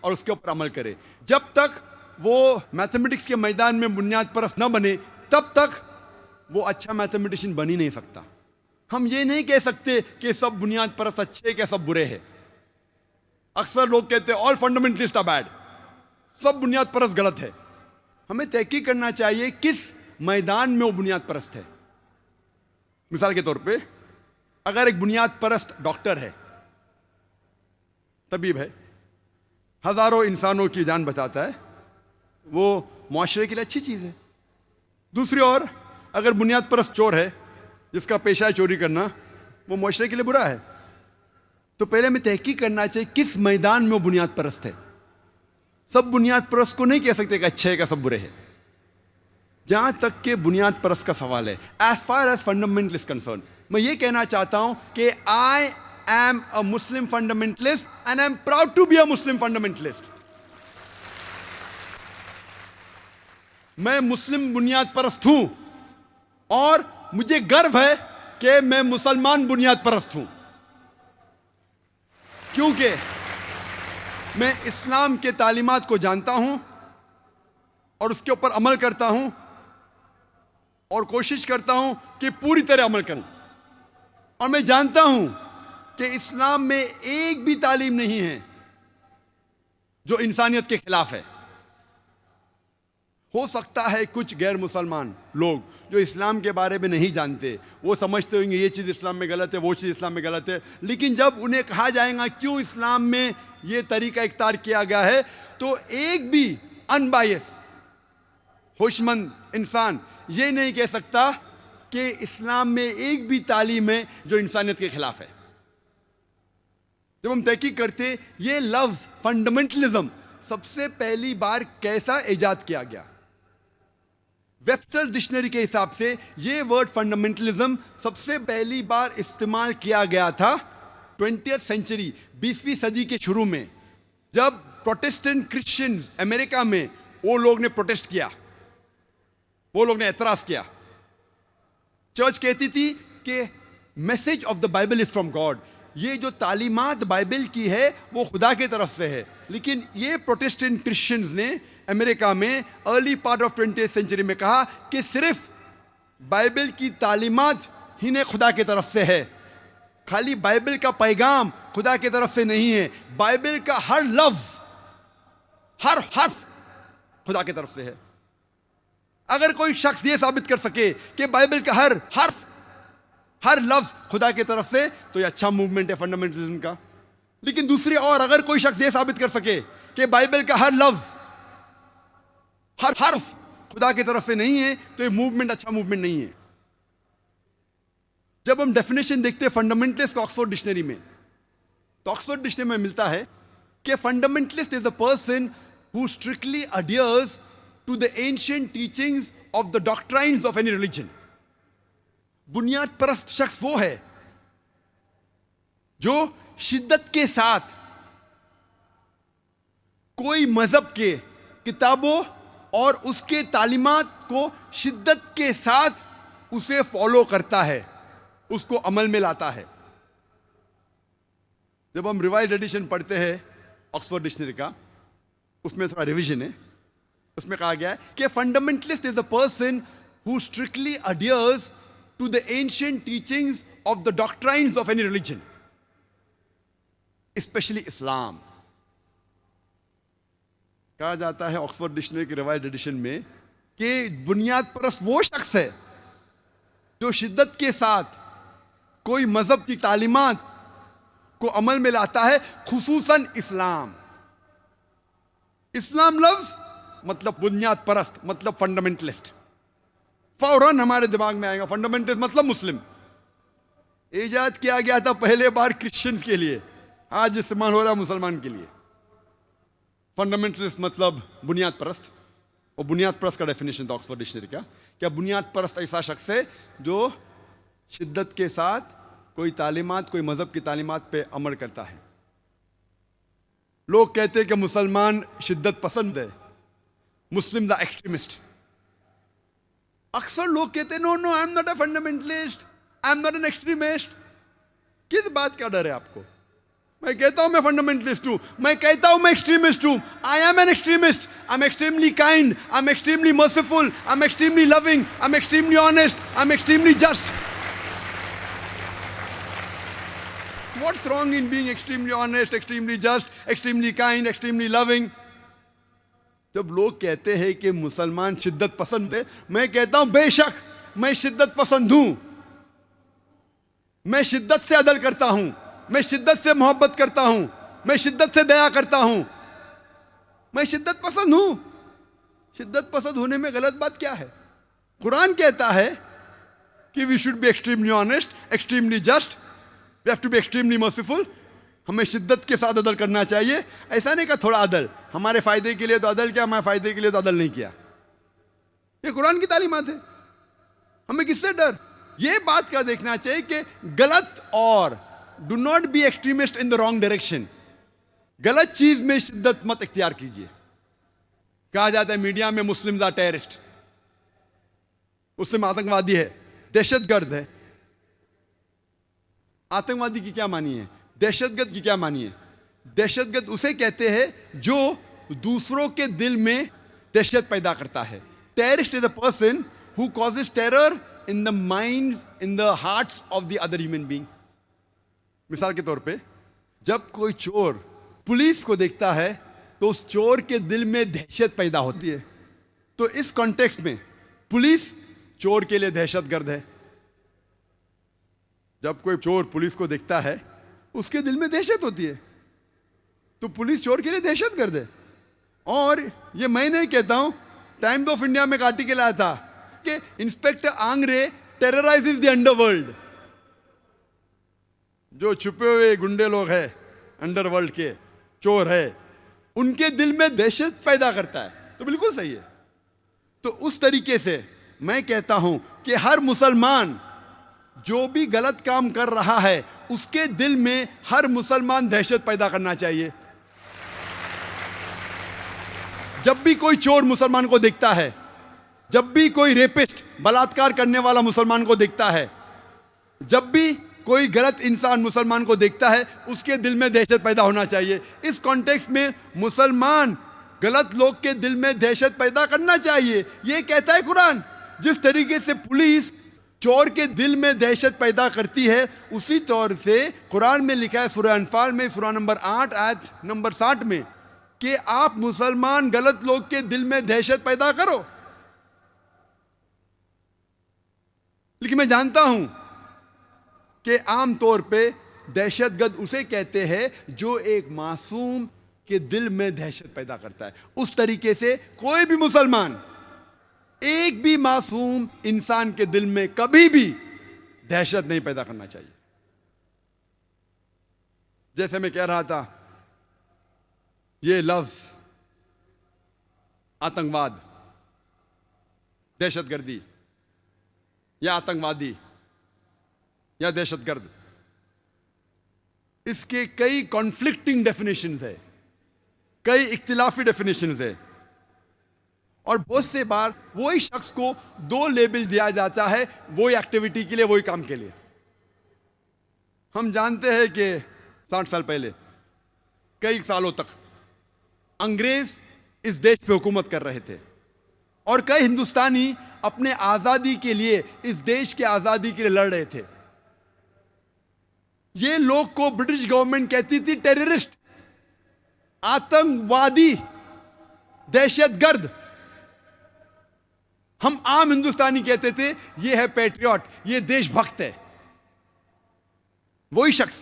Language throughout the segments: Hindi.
और उसके ऊपर अमल करे। जब तक वो मैथमेटिक्स के मैदान में बुनियाद परस्त न बने, तब तक वो अच्छा मैथमेटिशियन बन ही नहीं सकता। हम ये नहीं कह सकते कि सब बुनियाद परस्त अच्छे हैं, कि सब बुरे हैं। अक्सर लोग कहते हैं ऑल फंडामेंटलिस्ट आर बैड, सब बुनियाद परस्त गलत है। हमें तहकीक करना चाहिए किस मैदान में वो बुनियाद परस्त है। मिसाल के तौर पे, अगर एक बुनियाद परस्त डॉक्टर है, तबीब है, हजारों इंसानों की जान बचाता है, वो मुआशरे के लिए अच्छी चीज है। दूसरी ओर अगर बुनियाद परस्त चोर है, जिसका पेशा है चोरी करना, वो मुआशरे के लिए बुरा है। तो पहले हमें तहकीक करना चाहिए किस मैदान में वो बुनियाद परस्त है। सब बुनियाद परस्त को नहीं कह सकते कि अच्छे है कि सब बुरे हैं। जहां तक के बुनियाद परस्त का सवाल है, as far as fundamentalist concern, मैं ये कहना चाहता हूं कि I am a Muslim fundamentalist and I am proud to be a Muslim fundamentalist. मैं मुस्लिम बुनियाद परस्त हूं और मुझे गर्व है कि मैं मुसलमान बुनियाद परस्त हूं, क्योंकि मैं इस्लाम के तालीमात को जानता हूं और उसके ऊपर अमल करता हूं और कोशिश करता हूं कि पूरी तरह अमल करूं। और मैं जानता हूं कि इस्लाम में एक भी तालीम नहीं है जो इंसानियत के खिलाफ है। हो सकता है कुछ गैर मुसलमान लोग जो इस्लाम के बारे में नहीं जानते, वो समझते होंगे ये चीज़ इस्लाम में गलत है, वो चीज़ इस्लाम में गलत है, लेकिन जब उन्हें कहा जाएगा क्यों इस्लाम में ये तरीका इख्तियार किया गया है, तो एक भी अनबायस होशमंद इंसान ये नहीं कह सकता कि इस्लाम में एक भी तालीम है जो इंसानियत के खिलाफ है। जब हम तहकीक करते ये लफ्ज़ फंडामेंटलिज्म सबसे पहली बार कैसा इजाद किया गया, वेबस्टर डिक्शनरी के हिसाब से ये वर्ड फंडामेंटलिज्म सबसे पहली बार इस्तेमाल किया गया था 20th सेंचुरी, 20वीं सदी के शुरू में, जब प्रोटेस्टेंट क्रिश्चियंस अमेरिका में वो लोग ने प्रोटेस्ट किया, वो लोग ने एतराज किया। चर्च कहती थी कि message of the Bible is from God, ये जो तालीमात बाइबल की है वो खुदा की तरफ से है। लेकिन ये प्रोटेस्टेंट क्रिश्चियंस ने अमेरिका में early part of 20th century में कहा कि सिर्फ बाइबल की तालीमात ही ने खुदा की तरफ से है, खाली बाइबल का पैगाम खुदा की तरफ से नहीं है, बाइबल का हर लफ्ज हर हर्फ खुदा की तरफ से है। अगर कोई शख्स ये साबित कर सके कि बाइबल का हर हर्फ हर लफ्ज खुदा की तरफ से, तो ये अच्छा मूवमेंट है फंडामेंटलिज्म का। लेकिन दूसरी ओर अगर कोई शख्स ये साबित कर सके कि बाइबल का हर लफ्ज हर हर्फ खुदा की तरफ से नहीं है, तो ये मूवमेंट अच्छा मूवमेंट नहीं है। जब हम डेफिनेशन देखते हैं फंडामेंटलिस्ट को ऑक्सफोर्ड डिक्शनरी में, तो ऑक्सफोर्ड डिक्शनरी में मिलता है कि fundamentalist is a person who strictly adheres to the ancient teachings of the doctrines of any religion. बुनियाद परस्त शख्स वो है जो शिद्दत के साथ कोई मजहब के किताबों और उसके तालीमात को शिद्दत के साथ उसे फॉलो करता है, उसको अमल में लाता है। जब हम रिवाइज्ड एडिशन पढ़ते हैं ऑक्सफोर्ड डिक्शनरी का, उसमें थोड़ा रिवीजन है। उसमें कहा गया है कि fundamentalist is a person who strictly adheres to the ancient teachings of the doctrines of any religion, specially Islam. कहा जाता है ऑक्सफोर्ड डिक्शनरी की रिवाइज्ड एडिशन में कि बुनियाद परस्त वो शख्स है जो शिद्दत के साथ कोई मजहब की तालीमात को अमल में लाता है, खुसूसन इस्लाम। इस्लाम लफ्ज मतलब बुनियाद परस्त, मतलब फंडामेंटलिस्ट। फौरन हमारे दिमाग में आएगा फंडामेंटलिस्ट मतलब मुस्लिम। इजाद किया गया था पहले बार क्रिश्चियंस के लिए, आज इस्तेमाल हो रहा है मुसलमान के लिए। फंडामेंटलिस्ट मतलब बुनियाद परस्त। और बुनियाद परस्त का डेफिनेशन था ऑक्सफोर्ड डिक्शनरी का, क्या बुनियाद परस्त ऐसा शख्स है जो शिद्दत के साथ कोई तालीमात, कोई मजहब की तालीमात पे अमल करता है। लोग कहते हैं कि मुसलमान शिद्दत पसंद है, मुस्लिम्स आर एक्सट्रीमिस्ट। अक्सर लोग कहते हैं no no, I am not a fundamentalist, I am not an extremist. किस बात का डर है आपको? मैं कहता हूं मैं फंडामेंटलिस्ट हूं, मैं कहता हूं मैं एक्सट्रीमिस्ट हूं। I am an extremist, I am extremely kind, I am extremely merciful, I am extremely loving, I am extremely honest, I am extremely just. What's wrong in being extremely honest, extremely just, extremely kind, extremely loving? जब लोग कहते हैं कि मुसलमान शिद्दत पसंद है, मैं कहता हूं बेशक मैं शिद्दत पसंद हूं, मैं शिद्दत से अदल करता हूं, मैं शिद्दत से मोहब्बत करता हूं, मैं शिद्दत से दया करता हूं, मैं शिद्दत पसंद हूं। शिद्दत पसंद होने में गलत बात क्या है? कुरान कहता है कि we should be extremely honest, extremely just, we have to be extremely merciful. हमें शिद्दत के साथ अदल करना चाहिए। ऐसा नहीं कि थोड़ा अदल, हमारे फायदे के लिए तो अदल किया, हमारे फायदे के लिए तो अदल नहीं किया। ये कुरान की तालीमात है। हमें किससे डर? ये बात का देखना चाहिए कि गलत, और do not be extremist in the wrong direction. गलत चीज में शिद्दत मत इख्तियार कीजिए। कहा जाता है मीडिया में मुस्लिम्स आर टेररिस्ट, मुस्लिम आतंकवादी है, दहशतगर्द है। आतंकवादी की क्या मानी है? दहशतगर्द की क्या मानी है? दहशतगर्द उसे कहते हैं जो दूसरों के दिल में दहशत पैदा करता है। Terrorist is a person who causes terror in the minds, in the hearts of the other human being. मिसाल के तौर पे जब कोई चोर पुलिस को देखता है तो उस चोर के दिल में दहशत पैदा होती है। तो इस कॉन्टेक्स्ट में पुलिस चोर के लिए दहशतगर्द है। जब कोई चोर पुलिस को देखता है उसके दिल में दहशत होती है, तो पुलिस चोर के लिए दहशतगर्द है। और ये मैं नहीं कहता हूं, टाइम्स ऑफ इंडिया में एक आर्टिकल आया था कि इंस्पेक्टर आंग्रे टेरराइजेस द अंडरवर्ल्ड। जो छुपे हुए गुंडे लोग हैं अंडरवर्ल्ड के, चोर है, उनके दिल में दहशत पैदा करता है। तो बिल्कुल सही है। तो उस तरीके से मैं कहता हूं कि हर मुसलमान जो भी गलत काम कर रहा है उसके दिल में हर मुसलमान दहशत पैदा करना चाहिए। जब भी कोई चोर मुसलमान को देखता है, जब भी कोई रेपिस्ट बलात्कार करने वाला मुसलमान को देखता है, जब भी कोई गलत इंसान मुसलमान को देखता है, उसके दिल में दहशत पैदा होना चाहिए। इस कॉन्टेक्स्ट में मुसलमान गलत लोग के दिल में दहशत पैदा करना चाहिए, ये कहता है कुरान। जिस तरीके से पुलिस चोर के दिल में दहशत पैदा करती है, उसी तौर से कुरान में लिखा है सूरह अनफाल में सूरह नंबर 8 आयत नंबर 60 में कि आप मुसलमान गलत लोग के दिल में दहशत पैदा करो। लेकिन मैं जानता हूं कि आम तौर पे दहशतगर्द उसे कहते हैं जो एक मासूम के दिल में दहशत पैदा करता है। उस तरीके से कोई भी मुसलमान एक भी मासूम इंसान के दिल में कभी भी दहशत नहीं पैदा करना चाहिए। जैसे मैं कह रहा था, ये लफ्ज आतंकवाद, दहशतगर्दी या आतंकवादी या दहशतगर्द, इसके कई कॉन्फ्लिक्टिंग डेफिनेशंस है, कई इख्तिलाफी डेफिनेशंस है। और बहुत से बार वही शख्स को दो लेबल दिया जाता है, वही एक्टिविटी के लिए, वही काम के लिए। हम जानते हैं कि 60 साल पहले, कई सालों तक अंग्रेज इस देश पे हुकूमत कर रहे थे और कई हिंदुस्तानी अपने आजादी के लिए, इस देश के आजादी के लिए लड़ रहे थे। ये लोग को ब्रिटिश गवर्नमेंट कहती थी टेररिस्ट, आतंकवादी, दहशतगर्द। हम आम हिंदुस्तानी कहते थे ये है पैट्रियट, ये देशभक्त है। वही शख्स,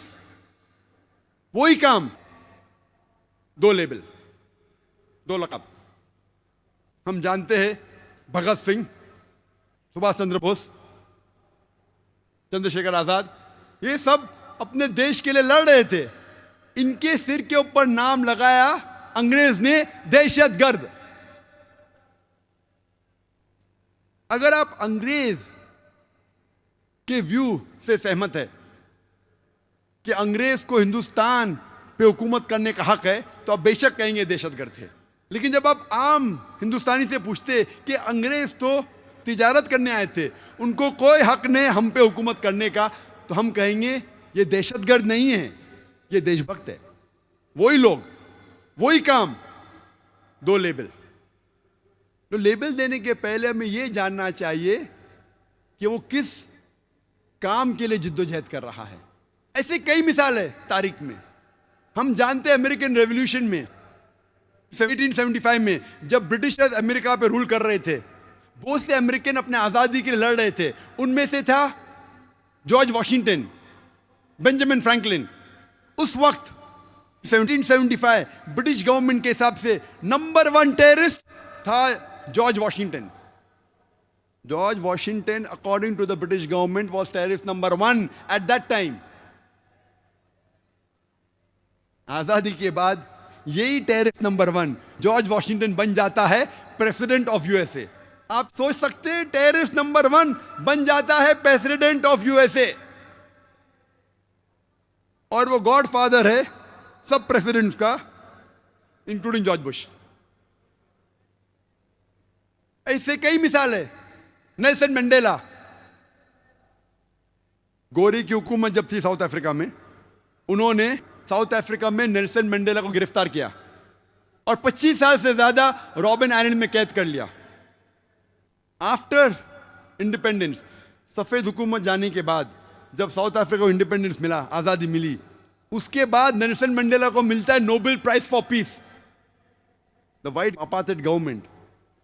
वही काम, दो लेबल, दो लक़ब। हम जानते हैं भगत सिंह, सुभाष चंद्र बोस, चंद्रशेखर आजाद, ये सब अपने देश के लिए लड़ रहे थे। इनके सिर के ऊपर नाम लगाया अंग्रेज ने दहशतगर्द। अगर आप अंग्रेज के व्यू से सहमत है कि अंग्रेज को हिंदुस्तान पे हुकूमत करने का हक है, तो आप बेशक कहेंगे दहशतगर्द थे। लेकिन जब आप आम हिंदुस्तानी से पूछते कि अंग्रेज तो तिजारत करने आए थे, उनको कोई हक नहीं हम पे हुकूमत करने का, तो हम कहेंगे ये दहशतगर्द नहीं है, ये देशभक्त है। वही लोग, वही काम, दो लेबल। तो लेबल देने के पहले हमें यह जानना चाहिए कि वो किस काम के लिए जिद्दोजहद कर रहा है। ऐसे कई मिसाल है तारीख में। हम जानते हैं अमेरिकन रेवोल्यूशन में 1775 में जब ब्रिटिशर्स अमेरिका पे रूल कर रहे थे, बहुत से अमेरिकन अपने आजादी के लिए लड़ रहे थे। उनमें से था जॉर्ज वॉशिंगटन, बेंजामिन फ्रैंकलिन। उस वक्त 1775 ब्रिटिश गवर्नमेंट के हिसाब से नंबर 1 टेररिस्ट था George Washington. George Washington according to the British government was terrorist number 1 at that time. आजादी के बाद यही टेररिस्ट नंबर 1 जॉर्ज वॉशिंगटन बन जाता है प्रेसिडेंट ऑफ यूएसए। आप सोच सकते हैं, टेररिस्ट नंबर 1 बन जाता है प्रेसिडेंट ऑफ यूएसए, और वो गॉडफादर है सब प्रेसिडेंट्स का, इंक्लूडिंग जॉर्ज बुश। ऐसे कई मिसाल है। नेल्सन मंडेला, गोरी की हुकूमत जब थी साउथ अफ्रीका में, उन्होंने साउथ अफ्रीका में नेल्सन मंडेला को गिरफ्तार किया और 25 साल से ज्यादा रॉबिन आइलैंड में कैद कर लिया। आफ्टर इंडिपेंडेंस, सफेद हुकूमत जाने के बाद, जब साउथ अफ्रीका को इंडिपेंडेंस मिला, आजादी मिली, उसके बाद नेल्सन मंडेला को मिलता है Nobel prize for peace. The white apartheid government,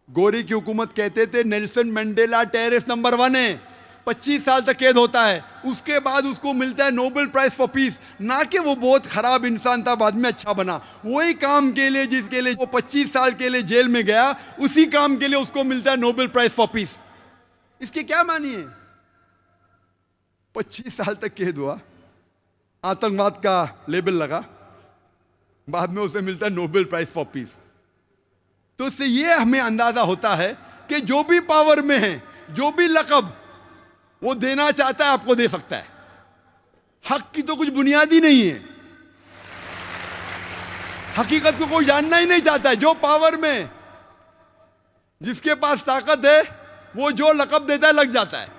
गोरी की हुकूमत कहते थे नेल्सन मंडेला टेररिस्ट नंबर 1 है, 25 साल तक कैद होता है, उसके बाद उसको मिलता है नोबेल प्राइज फॉर पीस। ना कि वो बहुत खराब इंसान था, बाद में अच्छा बना। वही काम के लिए जिसके लिए वो 25 साल के लिए जेल में गया, उसी काम के लिए उसको मिलता है नोबेल प्राइज फॉर पीस। इसके क्या मानी है? 25 साल तक कैद हुआ, आतंकवाद का लेबल लगा, बाद में उसे मिलता है नोबेल प्राइज फॉर पीस। तो इससे यह हमें अंदाजा होता है कि जो भी पावर में है, जो भी लक़ब वो देना चाहता है आपको दे सकता है। हक की तो कुछ बुनियाद ही नहीं है, हकीकत को कोई जानना ही नहीं चाहता है। जो पावर में, जिसके पास ताकत है, वो जो लक़ब देता है लग जाता है।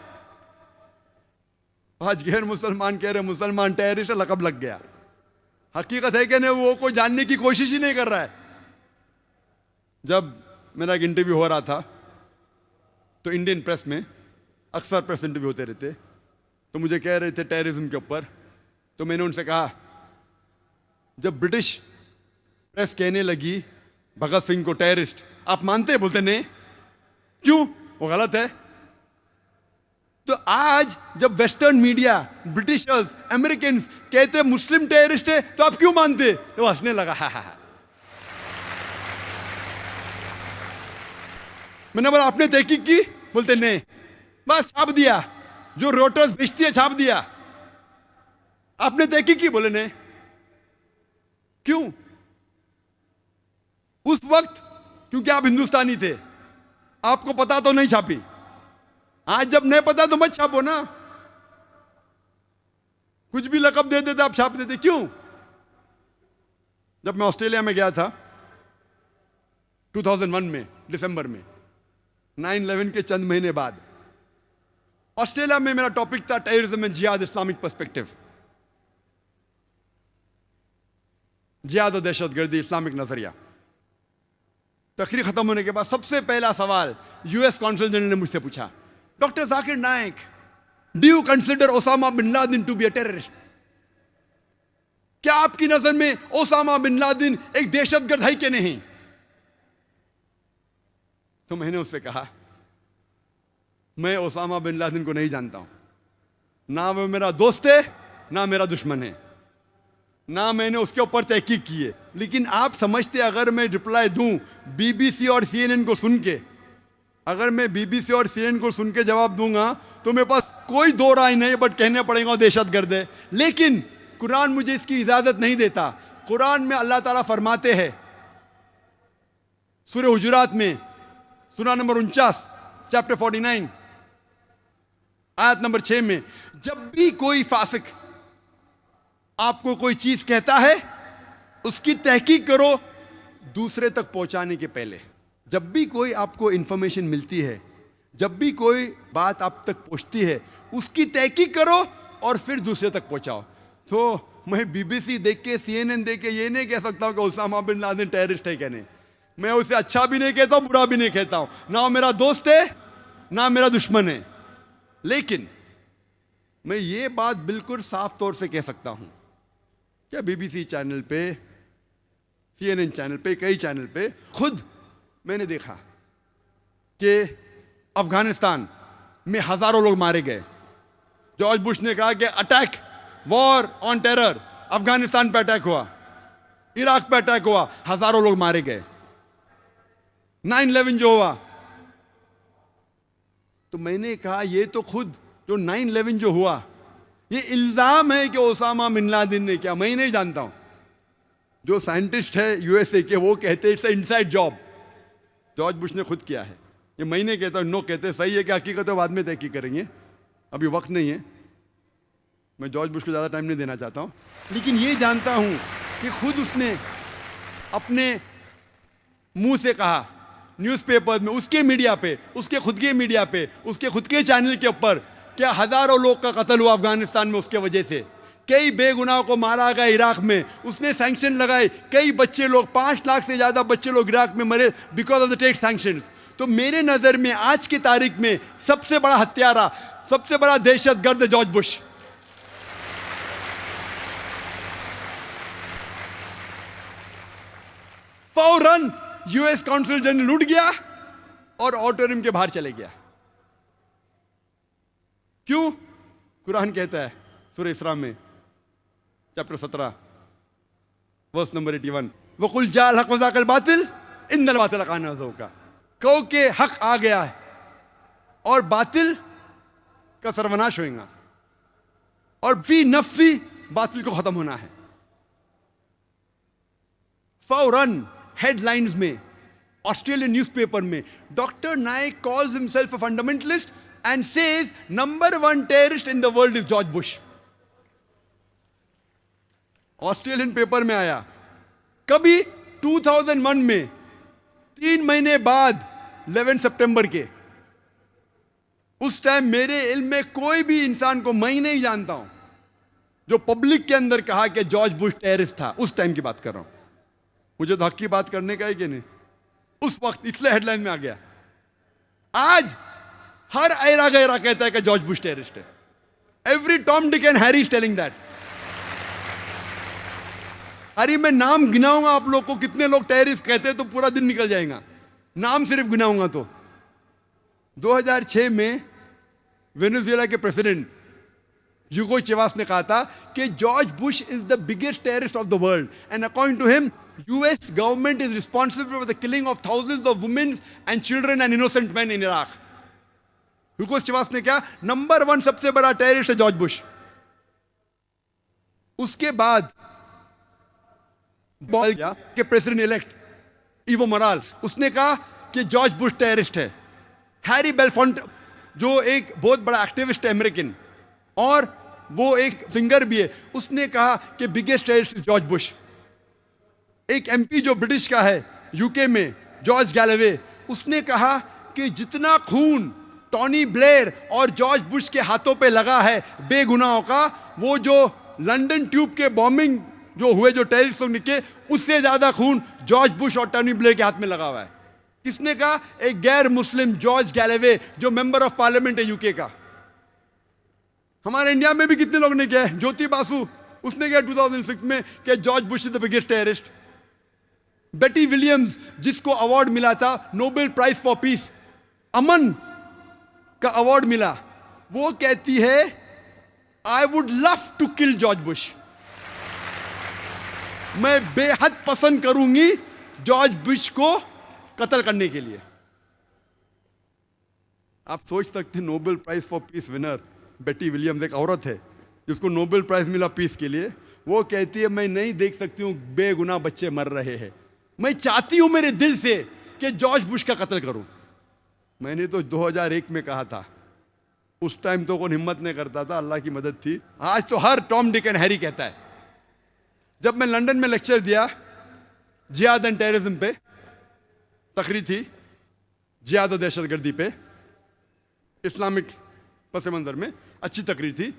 आज गैर मुसलमान कह रहे मुसलमान टेररिस्ट, लक़ब लग गया। हकीकत है कि नहीं, वो कोई जानने की कोशिश ही नहीं कर रहा है। जब मेरा एक इंटरव्यू हो रहा था तो इंडियन प्रेस में अक्सर प्रेस इंटरव्यू होते रहते, तो मुझे कह रहे थे टेररिज्म के ऊपर। तो मैंने उनसे कहा, जब ब्रिटिश प्रेस कहने लगी भगत सिंह को टेररिस्ट, आप मानते हैं? बोलते नहीं। क्यों? वो गलत है। तो आज जब वेस्टर्न मीडिया, ब्रिटिशर्स, अमेरिकन कहते मुस्लिम टेररिस्ट है, तो आप क्यों मानते? तो हंसने लगा। हा। मैंने बोला आपने तहकीक की? बोलते नहीं, बस छाप दिया, जो रोटर्स भेजती है छाप दिया। आपने तहकीक की? बोले नहीं। क्यों? उस वक्त क्योंकि आप हिंदुस्तानी थे, आपको पता तो नहीं छापी। आज जब नहीं पता तो मत छापो ना, कुछ भी लक़ब दे देते आप छाप देते। क्यों? जब मैं ऑस्ट्रेलिया में गया था 2001 में दिसंबर में, 9/11 के चंद महीने बाद, ऑस्ट्रेलिया में मेरा टॉपिक था टेररिज्म एंड जिहाद, इस्लामिक पर्सपेक्टिव। जिहाद और दहशतगर्दी, इस्लामिक नजरिया। तकरीर खत्म होने के बाद सबसे पहला सवाल यूएस कॉन्सल जनरल ने मुझसे पूछा, doctor Zakir Naik, do you consider Osama bin Laden to be a terrorist? क्या आपकी नजर में ओसामा बिन लादेन एक दहशतगर्द है कि नहीं? तो मैंने उससे कहा, मैं ओसामा बिन लादेन को नहीं जानता हूं, ना वो मेरा दोस्त है ना मेरा दुश्मन है, ना मैंने उसके ऊपर तहकीक की है। लेकिन आप समझते अगर मैं रिप्लाई दूं बीबीसी और सीएनएन को सुन के, अगर मैं बीबीसी और सीएनएन को सुन के जवाब दूंगा तो मेरे पास कोई दो राय नहीं, बट कहने पड़ेगा दहशतगर्द है। लेकिन कुरान मुझे इसकी इजाजत नहीं देता। कुरान में अल्लाह ताला फरमाते हैं सूरह हुजुरात में, सूरा नंबर 49, चैप्टर 49, आयत नंबर 6 में, जब भी कोई फासिक आपको कोई चीज कहता है उसकी तहकीक करो दूसरे तक पहुंचाने के पहले। जब भी कोई आपको इंफॉर्मेशन मिलती है, जब भी कोई बात आप तक पहुंचती है, उसकी तहकीक करो और फिर दूसरे तक पहुंचाओ। तो मैं बीबीसी देख के, CNN देख के ये नहीं कह सकता हूं कि उसामा बिन लादेन टेररिस्ट है क्या नहीं। मैं उसे अच्छा भी नहीं कहता हूं, बुरा भी नहीं कहता हूं, ना वो मेरा दोस्त है ना मेरा दुश्मन है। लेकिन मैं ये बात बिल्कुल साफ तौर से कह सकता हूं, क्या बीबीसी चैनल पे, CNN चैनल पे, कई चैनल पे खुद मैंने देखा कि अफगानिस्तान में हजारों लोग मारे गए। जॉर्ज बुश ने कहा कि attack, war on terror, Afghanistan पे अटैक हुआ, इराक पे अटैक हुआ, हजारों लोग मारे गए। 9/11 जो हुआ, तो मैंने कहा ये तो खुद जो 9/11 जो हुआ, ये इल्जाम है कि ओसामा बिन लादेन ने किया, मैं नहीं जानता हूं। जो साइंटिस्ट है USA के, वो कहते it's inside job, George Bush ने खुद किया है। ये मैं नहीं कहता, नो कहते, सही है कि हकीकत है बाद में तहकीक करेंगे, अभी वक्त नहीं है, मैं जॉर्ज बुश को ज़्यादा टाइम नहीं देना चाहता हूँ। लेकिन ये जानता हूँ कि खुद उसने अपने मुंह से कहा, न्यूज़पेपर में, उसके मीडिया पे, उसके खुद के मीडिया पे, उसके खुद के चैनल के ऊपर, क्या हज़ारों लोग का कत्ल हुआ अफगानिस्तान में उसके वजह से, कई बेगुनाहों को मारा गया इराक में, उसने सैंक्शन लगाए, कई बच्चे लोग, 5 लाख से ज़्यादा बच्चे लोग इराक में मरे because of the take sanctions. तो मेरे नज़र में आज की तारीख में सबसे बड़ा हत्यारा, सबसे बड़ा दहशतगर्द जॉर्ज बुश। फौरन US काउंसिल जनरल उठ गया और ऑडिटोरियम के बाहर चले गया। क्यों? कुरान कहता है सूरह इसरा में चैप्टर 17 वर्स नंबर 81, वकुल जाल हक वज़ाकल बातिल इन्नल बातिल काना ज़हूका, कहो कि हक आ गया है और बातिल का सर्वनाश होगा और फी नफ्सी बातिल को खत्म होना है। फौरन हेडलाइंस में, ऑस्ट्रेलियन न्यूज़पेपर में, doctor Naik calls himself a fundamentalist and says number 1 terrorist in the world is George Bush. Australian paper में आया। कभी 2001 में, 3 महीने बाद 11 सितंबर के, उस टाइम मेरे इल्म में कोई भी इंसान को, मैं नहीं जानता हूं, जो पब्लिक के अंदर कहा कि जॉर्ज बुश टेररिस्ट था। उस टाइम की बात कर रहा हूं, मुझे तो हक की बात करने का है कि नहीं, उस वक्त, इसलिए हेडलाइन में आ गया। आज हर ऐरा गैरा कहता है कि जॉर्ज बुश टेररिस्ट है। Every Tom Dick and Harry is telling that. अरे मैं नाम गिनाऊंगा आप लोग को, कितने लोग टेररिस्ट कहते हैं, तो पूरा दिन निकल जाएगा, नाम सिर्फ गिनाऊंगा तो। 2006 में वेनेजुएला के प्रेसिडेंट ह्यूगो चेवास ने कहा था कि George Bush is the biggest terrorist of the world and according to him US government is responsible for the killing of thousands of women and children and innocent men in Iraq. ह्यूगो चेवास ने क्या, नंबर 1 सबसे बड़ा टेररिस्ट है जॉर्ज बुश। उसके बाद के प्रेसिडेंट इलेक्ट इवो मोराल्स, उसने कहा कि जॉर्ज बुश टेररिस्ट है। हैरी बेलफोंट, जो एक बहुत बड़ा एक्टिविस्ट है अमेरिकन और वो एक सिंगर भी है, उसने कहा कि biggest terrorist is George Bush. एक MP जो ब्रिटिश का है UK में, जॉर्ज गैलवे, उसने कहा कि जितना खून टॉनी ब्लेयर और जॉर्ज बुश के हाथों पे लगा है बेगुनाहों का, वो जो लंदन ट्यूब के बॉम्बिंग जो हुए, जो टेररिस्ट लोग निकले, उससे ज्यादा खून जॉर्ज बुश और टॉनी ब्लेयर के हाथ में लगा हुआ है। किसने कहा? एक गैर मुस्लिम जॉर्ज गैलवे, जो मेंबर ऑफ पार्लियामेंट है UK का। हमारे इंडिया में भी कितने लोग ने किया है, ज्योति बासु, उसने किया 2006 में कि George Bush is the biggest terrorist. Betty Williams, जिसको अवार्ड मिला था नोबेल प्राइज फॉर पीस, अमन का अवार्ड मिला, वो कहती है I would love to kill George Bush. मैं बेहद पसंद करूंगी जॉर्ज बुश को कत्ल करने के लिए। आप सोच सकते हैं, Nobel prize for peace winner Betty Williams, एक औरत है जिसको नोबेल प्राइज मिला पीस के लिए, वो कहती है मैं नहीं देख सकती हूं बेगुनाह बच्चे मर रहे हैं, मैं चाहती हूं मेरे दिल से कि जॉर्ज बुश का कत्ल करूं। मैंने तो 2001 में कहा था, उस टाइम तो कौन हिम्मत नहीं करता था, अल्लाह की मदद थी। आज तो हर टॉम डिक एंड हैरी कहता है। जब मैं लंदन में लेक्चर दिया जिहाद एंड टेररिज्म पे, तकरीर थी जिहाद और दहशतगर्दी पे, इस्लामिक पस मंजर में, अच्छी तकरीर थी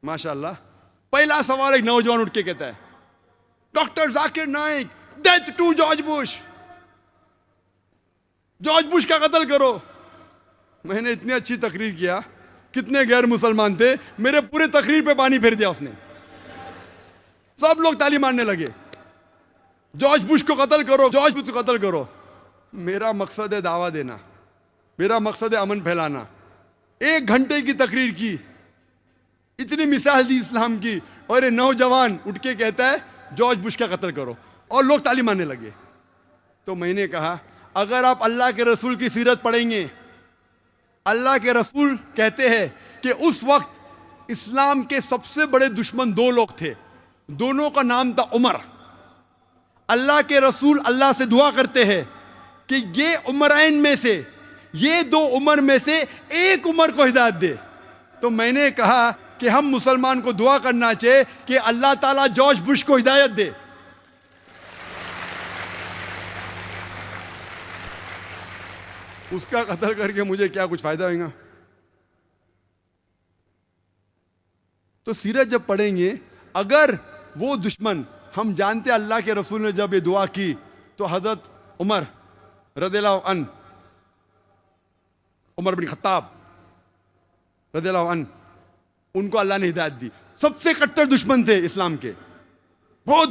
माशाअल्लाह। पहला सवाल एक नौजवान उठ के कहता है, doctor Zakir Naik, death to George Bush, George Bush का कत्ल करो। मैंने इतनी अच्छी तकरीर किया, कितने गैर मुसलमान थे, मेरे पूरे तकरीर पे पानी फेर दिया उसने। सब लोग ताली मारने लगे, जॉर्ज बुश को कत्ल करो, जॉर्ज बुश को कत्ल करो। मेरा मकसद है दावा देना, मेरा मकसद है अमन फैलाना। 1 घंटे की तकरीर की, इतनी मिसाल दी इस्लाम की, और ये नौजवान उठ के कहता है जॉर्ज बुश का कत्ल करो, और लोग ताली मारने लगे। तो मैंने कहा, अगर आप अल्लाह के रसूल की सीरत पढ़ेंगे, अल्लाह के रसूल कहते हैं कि उस वक्त इस्लाम के सबसे बड़े दुश्मन 2 लोग थे, दोनों का नाम था उमर। अल्लाह के रसूल अल्लाह से दुआ करते हैं कि ये उमरैन में से, ये 2 उमर में से एक उमर को हिदायत दे। तो मैंने कहा कि हम मुसलमान को दुआ करना चाहिए कि अल्लाह ताला जॉर्ज बुश को हिदायत दे। उसका कत्ल करके मुझे क्या कुछ फायदा होगा? तो सीरत जब पढ़ेंगे, अगर वो दुश्मन, हम जानते अल्लाह के रसूल ने जब ये दुआ की तो हजरत उमर रदियल्लाहु अन्हु, उमर बिन खत्ताब रदियल्लाहु अन्हु, उनको अल्लाह ने हिदायत दी। सबसे कट्टर दुश्मन थे इस्लाम के, बहुत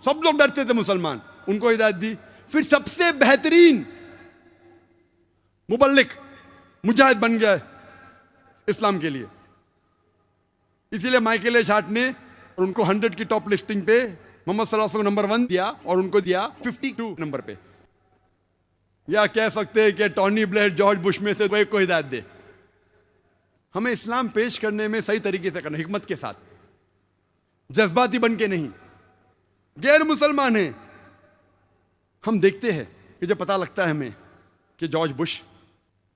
सब लोग डरते थे मुसलमान, उनको हिदायत दी। फिर सबसे बेहतरीन मुबल्लिग, मुजाहिद बन गया इस्लाम के लिए। इसीलिए माइकल एच हार्ट ने उनको 100 की टॉप लिस्टिंग पे मोहम्मद सल्लल्लाहु अलैहि वसल्लम को नंबर 1 दिया, और उनको दिया 52 नंबर पे। या कह सकते हैं कि टॉनी ब्लेयर जॉर्ज बुश में से कोई को हिदायत दे। हमें इस्लाम पेश करने में सही तरीके से करना, हिकमत के साथ, जज्बाती बन के नहीं। गैर मुसलमान है, हम देखते हैं कि जब पता लगता है हमें कि जॉर्ज बुश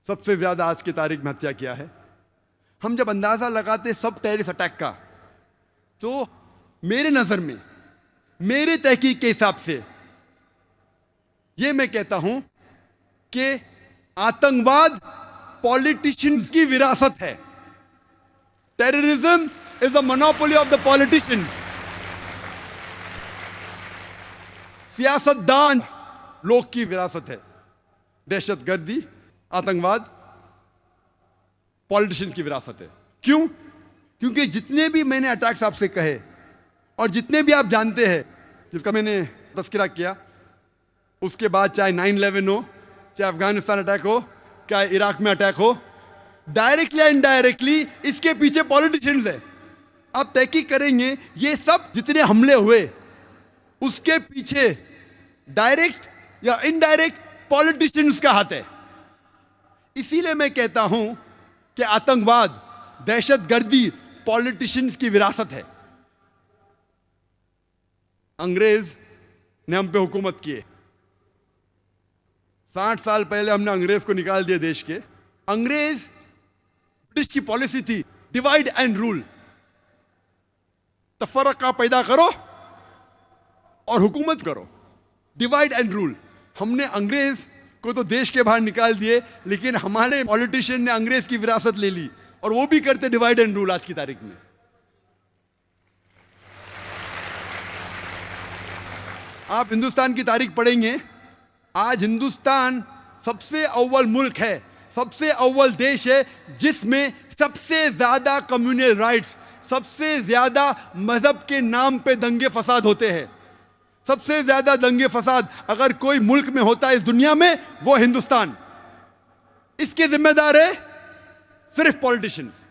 सबसे ज्यादा आज की तारीख में हत्या किया है, हम जब अंदाजा लगाते सब टेररिस्ट अटैक का, तो मेरे नजर में, मेरे तहकीक के हिसाब से यह मैं कहता हूं कि आतंकवाद पॉलिटिशियंस की विरासत है। Terrorism is a monopoly of the politicians. सियासतदान लोग की विरासत है। दहशतगर्दी, आतंकवाद पॉलिटिशियंस की विरासत है। क्यों? क्योंकि जितने भी मैंने अटैक्स आपसे कहे, और जितने भी आप जानते हैं जिसका मैंने तस्करा किया, उसके बाद चाहे 9/11 हो, चाहे अफगानिस्तान अटैक हो, चाहे इराक में अटैक हो, डायरेक्टली या इनडायरेक्टली इसके पीछे पॉलिटिशियंस है। आप तहकीक करेंगे, ये सब जितने हमले हुए उसके पीछे डायरेक्ट या इनडायरेक्ट पॉलिटिशियंस का हाथ है। इसीलिए मैं कहता हूं कि आतंकवाद, दहशतगर्दी पॉलिटिशियंस की विरासत है। अंग्रेज ने हम पे हुकूमत किए, 60 साल पहले हमने अंग्रेज को निकाल दिया देश के। अंग्रेज, ब्रिटिश की पॉलिसी थी डिवाइड एंड रूल, तफरका पैदा करो और हुकूमत करो, डिवाइड एंड रूल। हमने अंग्रेज को तो देश के बाहर निकाल दिए, लेकिन हमारे पॉलिटिशियन ने अंग्रेज की विरासत ले ली, और वो भी करते डिवाइड एंड रूल आज की तारीख में। आप हिंदुस्तान की तारीख पढ़ेंगे, आज हिंदुस्तान सबसे अव्वल मुल्क है, सबसे अव्वल देश है जिसमें सबसे ज्यादा कम्युनल राइट्स, सबसे ज्यादा मजहब के नाम पे दंगे फसाद होते हैं। सबसे ज्यादा दंगे फसाद अगर कोई मुल्क में होता है इस दुनिया में, वो हिंदुस्तान। इसके जिम्मेदार है सिर्फ पॉलिटिशियंस।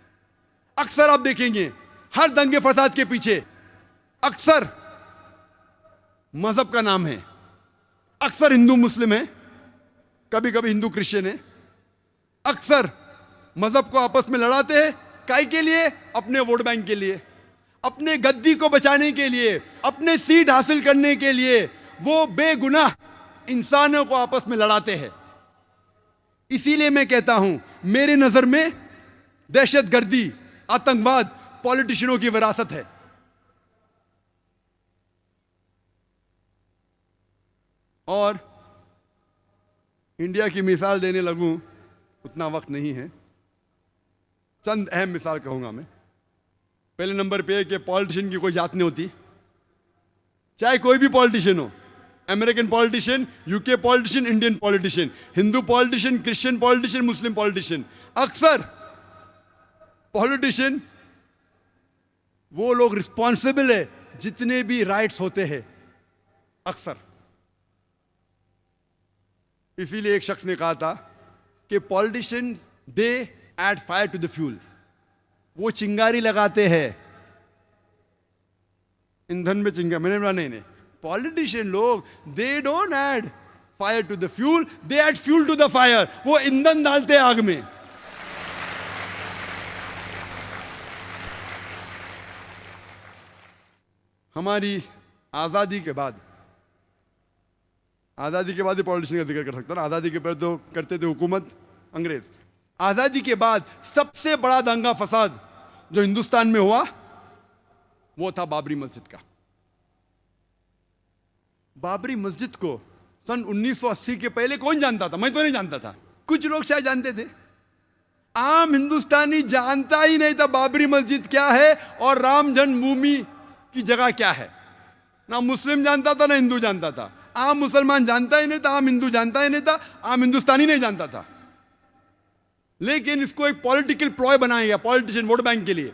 अक्सर आप देखेंगे हर दंगे फसाद के पीछे अक्सर मजहब का नाम है, अक्सर हिंदू मुस्लिम है, कभी कभी हिंदू क्रिश्चियन है। अक्सर मजहब को आपस में लड़ाते हैं, काहे के लिए? अपने वोट बैंक के लिए, अपने गद्दी को बचाने के लिए, अपने सीट हासिल करने के लिए वो बेगुनाह इंसानों को आपस में लड़ाते हैं। इसीलिए मैं कहता हूं, मेरे नजर में दहशतगर्दी, आतंकवाद पॉलिटिशियनों की विरासत है। और इंडिया की मिसाल देने लगूं, उतना वक्त नहीं है, चंद अहम मिसाल कहूंगा मैं। पहले नंबर पे है कि पॉलिटिशियन की कोई जात नहीं होती, चाहे कोई भी पॉलिटिशियन हो, American politician, UK politician, Indian politician, Hindu politician, Christian politician, Muslim politician. अक्सर पॉलिटिशियन वो लोग रिस्पॉन्सिबल है जितने भी राइट्स होते हैं, अक्सर। इसीलिए एक शख्स ने कहा था कि politician they add fire to the fuel, वो चिंगारी लगाते हैं, ईंधन में चिंगारी। मैंने बोला नहीं, पॉलिटिशियन लोग they don't add fire to the fuel, they add fuel to the fire, वो ईंधन डालते हैं आग में। हमारी आजादी के बाद ही पॉलिटिशियन का जिक्र कर सकता ना, आजादी के पहले तो करते थे हुकूमत अंग्रेज। आजादी के बाद सबसे बड़ा दंगा फसाद जो हिंदुस्तान में हुआ वो था बाबरी मस्जिद का। बाबरी मस्जिद को सन 1980 के पहले कौन जानता था? मैं तो नहीं जानता था, कुछ लोग शायद जानते थे। आम हिंदुस्तानी जानता ही नहीं था बाबरी मस्जिद क्या है और राम जन्मभूमि की जगह क्या है। ना मुस्लिम जानता था ना हिंदू जानता था। आम मुसलमान जानता ही नहीं था, आम हिंदू जानता ही नहीं था, आम हिंदुस्तानी नहीं जानता था। लेकिन इसको एक पॉलिटिकल प्लॉय बनाया गया पॉलिटिशियन वोट बैंक के लिए।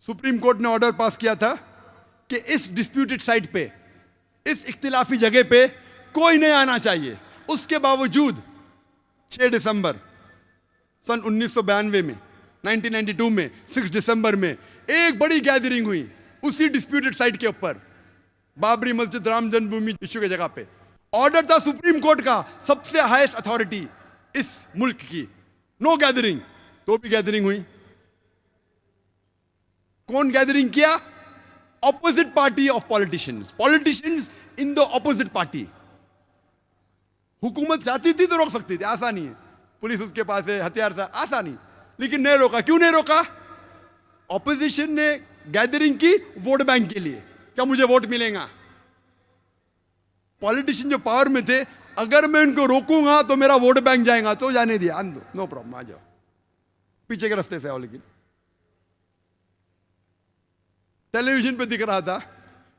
सुप्रीम कोर्ट ने ऑर्डर पास किया था कि इस डिस्प्यूटेड साइट पे, इस इख्तिलाफी जगह पे कोई नहीं आना चाहिए। उसके बावजूद 6 दिसंबर सन 1992 में, 1992 में 6 दिसंबर में एक बड़ी गैदरिंग हुई उसी डिस्प्यूटेड साइट के ऊपर, बाबरी मस्जिद राम जन्मभूमि इश्यू की जगह पे। ऑर्डर था सुप्रीम कोर्ट का, सबसे हाईएस्ट अथॉरिटी इस मुल्क की, नो गैदरिंग। तो भी गैदरिंग हुई। कौन गैदरिंग किया? Opposite party of politicians in the opposite party. हुकूमत चाहती थी तो रोक सकती थी, आसानी है, पुलिस उसके पास है, हथियार था, आसानी, लेकिन नहीं रोका। क्यों नहीं रोका? ऑपोजिशन ने गैदरिंग की वोट बैंक के लिए, क्या मुझे वोट मिलेगा। पॉलिटिशियन जो पावर में थे, अगर मैं उनको रोकूंगा तो मेरा वोट बैंक जाएगा, तो जाने दिया, आन दो, नो प्रॉब्लम, आ जाओ, पीछे के रास्ते से आओ। लेकिन टेलीविजन पे दिख रहा था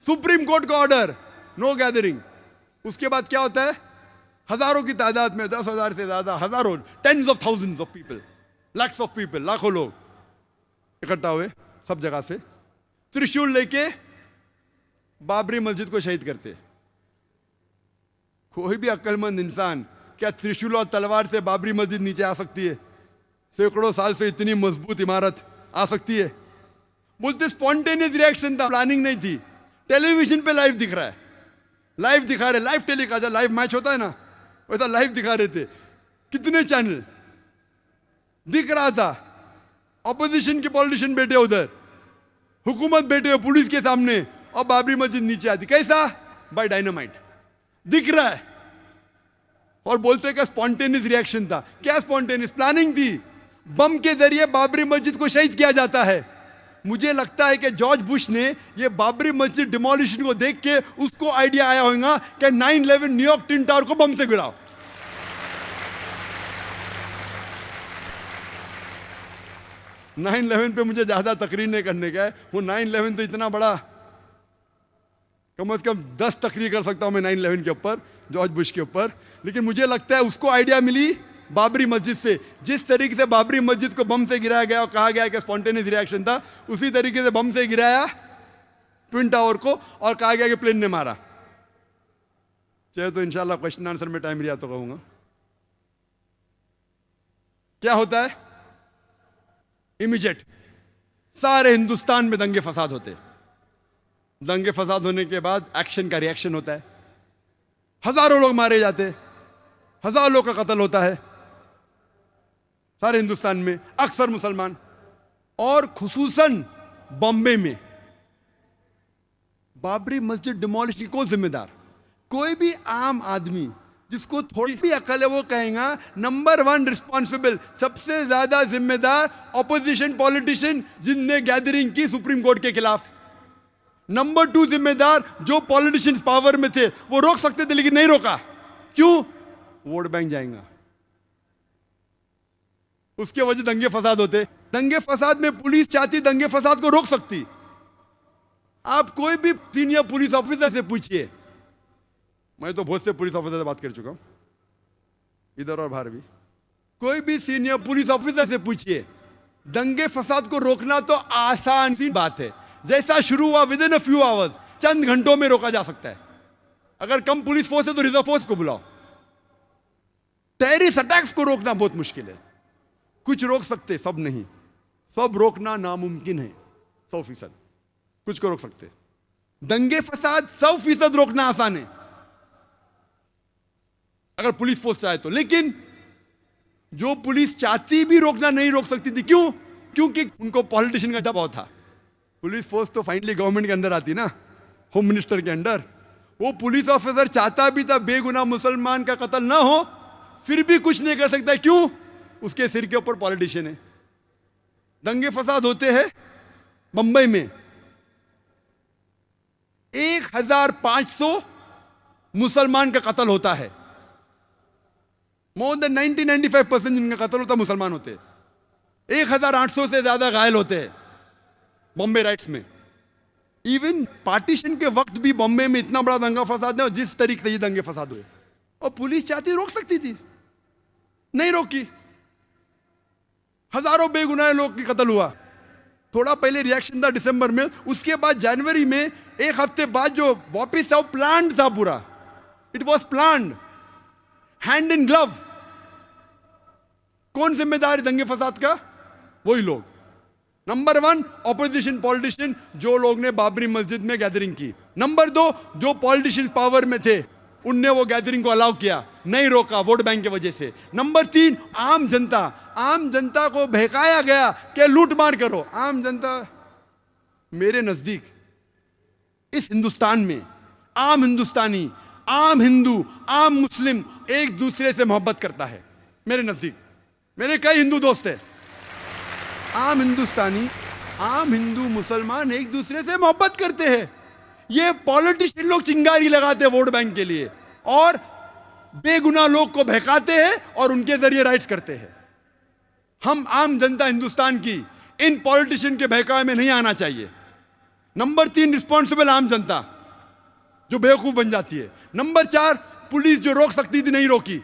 सुप्रीम कोर्ट का ऑर्डर, नो गैदरिंग। उसके बाद क्या होता है? हजारों की तादाद में, 10,000 से ज्यादा, हजारों, tens of thousands of people, lakhs of people, लाखों लोग इकट्ठा हुए सब जगह से, त्रिशूल लेके बाबरी मस्जिद को शहीद करते। कोई भी अक्लमंद इंसान क्या त्रिशूल और तलवार से बाबरी मस्जिद नीचे आ सकती है? सैकड़ों साल से इतनी मजबूत इमारत आ सकती है? बोलते स्पॉन्टेनियस रिएक्शन था, प्लानिंग नहीं थी। टेलीविजन पे लाइव दिख रहा है, लाइव दिखा रहे, लाइव टेलीकास्ट, लाइव मैच होता है ना, वैसा लाइव दिखा रहे थे। कितने चैनल दिख रहा था, ऑपोजिशन के पॉलिटिशियन बैठे उधर, हुकूमत बैठे पुलिस के सामने, और बाबरी मस्जिद नीचे आती। कैसा? बाय डायनामाइट, दिख रहा है। और बोलते कि स्पॉन्टेनियस रिएक्शन था। क्या स्पॉन्टेनियस? प्लानिंग थी। बम के जरिए बाबरी मस्जिद को शहीद किया जाता है। मुझे लगता है कि जॉर्ज बुश ने ये बाबरी मस्जिद डिमोलिशन को देख के उसको आइडिया आया होगा कि 9/11 न्यूयॉर्क ट्विन टावर को बम से गिराओ। « 9/11 पे मुझे ज्यादा तकरीर नहीं करने का है, वो 9/11 तो इतना बड़ा, कम से कम 10 तकरीर कर सकता हूं मैं 9/11 के ऊपर, जॉर्ज बुश के ऊपर। लेकिन मुझे लगता है उसको आइडिया मिली बाबरी मस्जिद से। जिस तरीके से बाबरी मस्जिद को बम से गिराया गया और कहा गया कि स्पॉन्टेनियस रिएक्शन था, उसी तरीके से बम से गिराया ट्विन टावर को और कहा गया कि प्लेन ने मारा। चाहे तो इंशाल्लाह क्वेश्चन आंसर में टाइम लिया तो कहूंगा। क्या होता है? इमीडिएट सारे हिंदुस्तान में दंगे फसाद होते। दंगे फसाद होने के बाद एक्शन का रिएक्शन होता है, हजारों लोग मारे जाते, हजारों लोग का कत्ल होता है सारे हिंदुस्तान में, अक्सर मुसलमान। और खुसूसन बॉम्बे में बाबरी मस्जिद डिमोलिशन कौन जिम्मेदार? कोई भी आम आदमी जिसको थोड़ी भी अकल है वो कहेगा नंबर 1 रिस्पॉन्सिबल, सबसे ज्यादा जिम्मेदार ऑपोजिशन पॉलिटिशियन जिनने गैदरिंग की सुप्रीम कोर्ट के खिलाफ। नंबर 2 जिम्मेदार जो पॉलिटिशियंस पावर में थे, वो रोक सकते थे लेकिन नहीं रोका। क्यों? वोट बैंक जाएगा, उसके वजह दंगे फसाद होते। दंगे फसाद में पुलिस चाहती दंगे फसाद को रोक सकती। आप कोई भी सीनियर पुलिस ऑफिसर से पूछिए, मैं तो बहुत से पुलिस ऑफिसर से बात कर चुका हूं, इधर और बाहर भी, कोई भी सीनियर पुलिस ऑफिसर से पूछिए, दंगे फसाद को रोकना तो आसान सी बात है। जैसा शुरू हुआ within a few hours, चंद घंटों में रोका जा सकता है। अगर कम पुलिस फोर्स है तो रिजर्व फोर्स को बुलाओ। टेररिस्ट अटैक्स को रोकना बहुत मुश्किल है। कुछ रोक सकते, सब नहीं। सब रोकना नामुमकिन है 100%। कुछ को रोक सकते। दंगे फसाद 100% रोकना आसान है अगर पुलिस फोर्स चाहे तो। लेकिन जो पुलिस चाहती भी रोकना नहीं रोक सकती थी। क्यों? क्योंकि उनको पॉलिटिशियन का दबाव था। पुलिस फोर्स तो फाइनली गवर्नमेंट के अंदर आती ना, होम मिनिस्टर के अंडर। वो पुलिस ऑफिसर चाहता भी था बेगुनाह मुसलमान का कत्ल ना हो, फिर भी कुछ नहीं कर सकता। क्यों? उसके सिर के ऊपर पॉलिटिशियन है। दंगे फसाद होते हैं बंबई में, 1500 मुसलमान का कत्ल होता है। मोर देन 90-95% जिनका कत्ल होता है मुसलमान होते हैं। 1800 से ज्यादा घायल होते हैं बॉम्बे राइट्स में। इवन पार्टीशन के वक्त भी बॉम्बे में इतना बड़ा दंगा फसाद है, और जिस तरीके से ये दंगे फसाद हुए, और पुलिस चाहती रोक सकती थी, नहीं रोकी। हजारों बेगुनाह लोग की कत्ल हुआ। थोड़ा पहले रिएक्शन था दिसंबर में, उसके बाद जनवरी में, एक हफ्ते बाद जो वापिस था, प्लान्ड था पूरा। It was planned, hand in glove. कौन जिम्मेदार है दंगे फसाद का? वही लोग। नंबर 1 ऑपोजिशन पॉलिटिशियन, जो लोग ने बाबरी मस्जिद में गैदरिंग की। नंबर 2 जो पॉलिटिशियन पावर में थे, उनने वो गैदरिंग को अलाउ किया, नहीं रोका वोट बैंक की वजह से। नंबर 3 आम जनता। आम जनता को बहकाया गया कि लूट मार करो। आम जनता, मेरे नजदीक इस हिंदुस्तान में आम हिंदुस्तानी, आम हिंदू, आम मुस्लिम एक दूसरे से मोहब्बत करता है। मेरे नजदीक मेरे कई हिंदू दोस्त हैं। आम हिंदुस्तानी, आम हिंदू, मुसलमान एक दूसरे से मोहब्बत करते हैं। ये पॉलिटिशियन लोग चिंगारी लगाते हैं वोट बैंक के लिए, और बेगुनाह लोग को बहकाते हैं और उनके जरिए राइट्स करते हैं। हम आम जनता हिंदुस्तान की इन पॉलिटिशियन के बहकावे में नहीं आना चाहिए। नंबर 3 रिस्पॉन्सिबल आम जनता, जो बेवकूफ बन जाती है। नंबर 4 पुलिस, जो रोक सकती थी नहीं रोकी।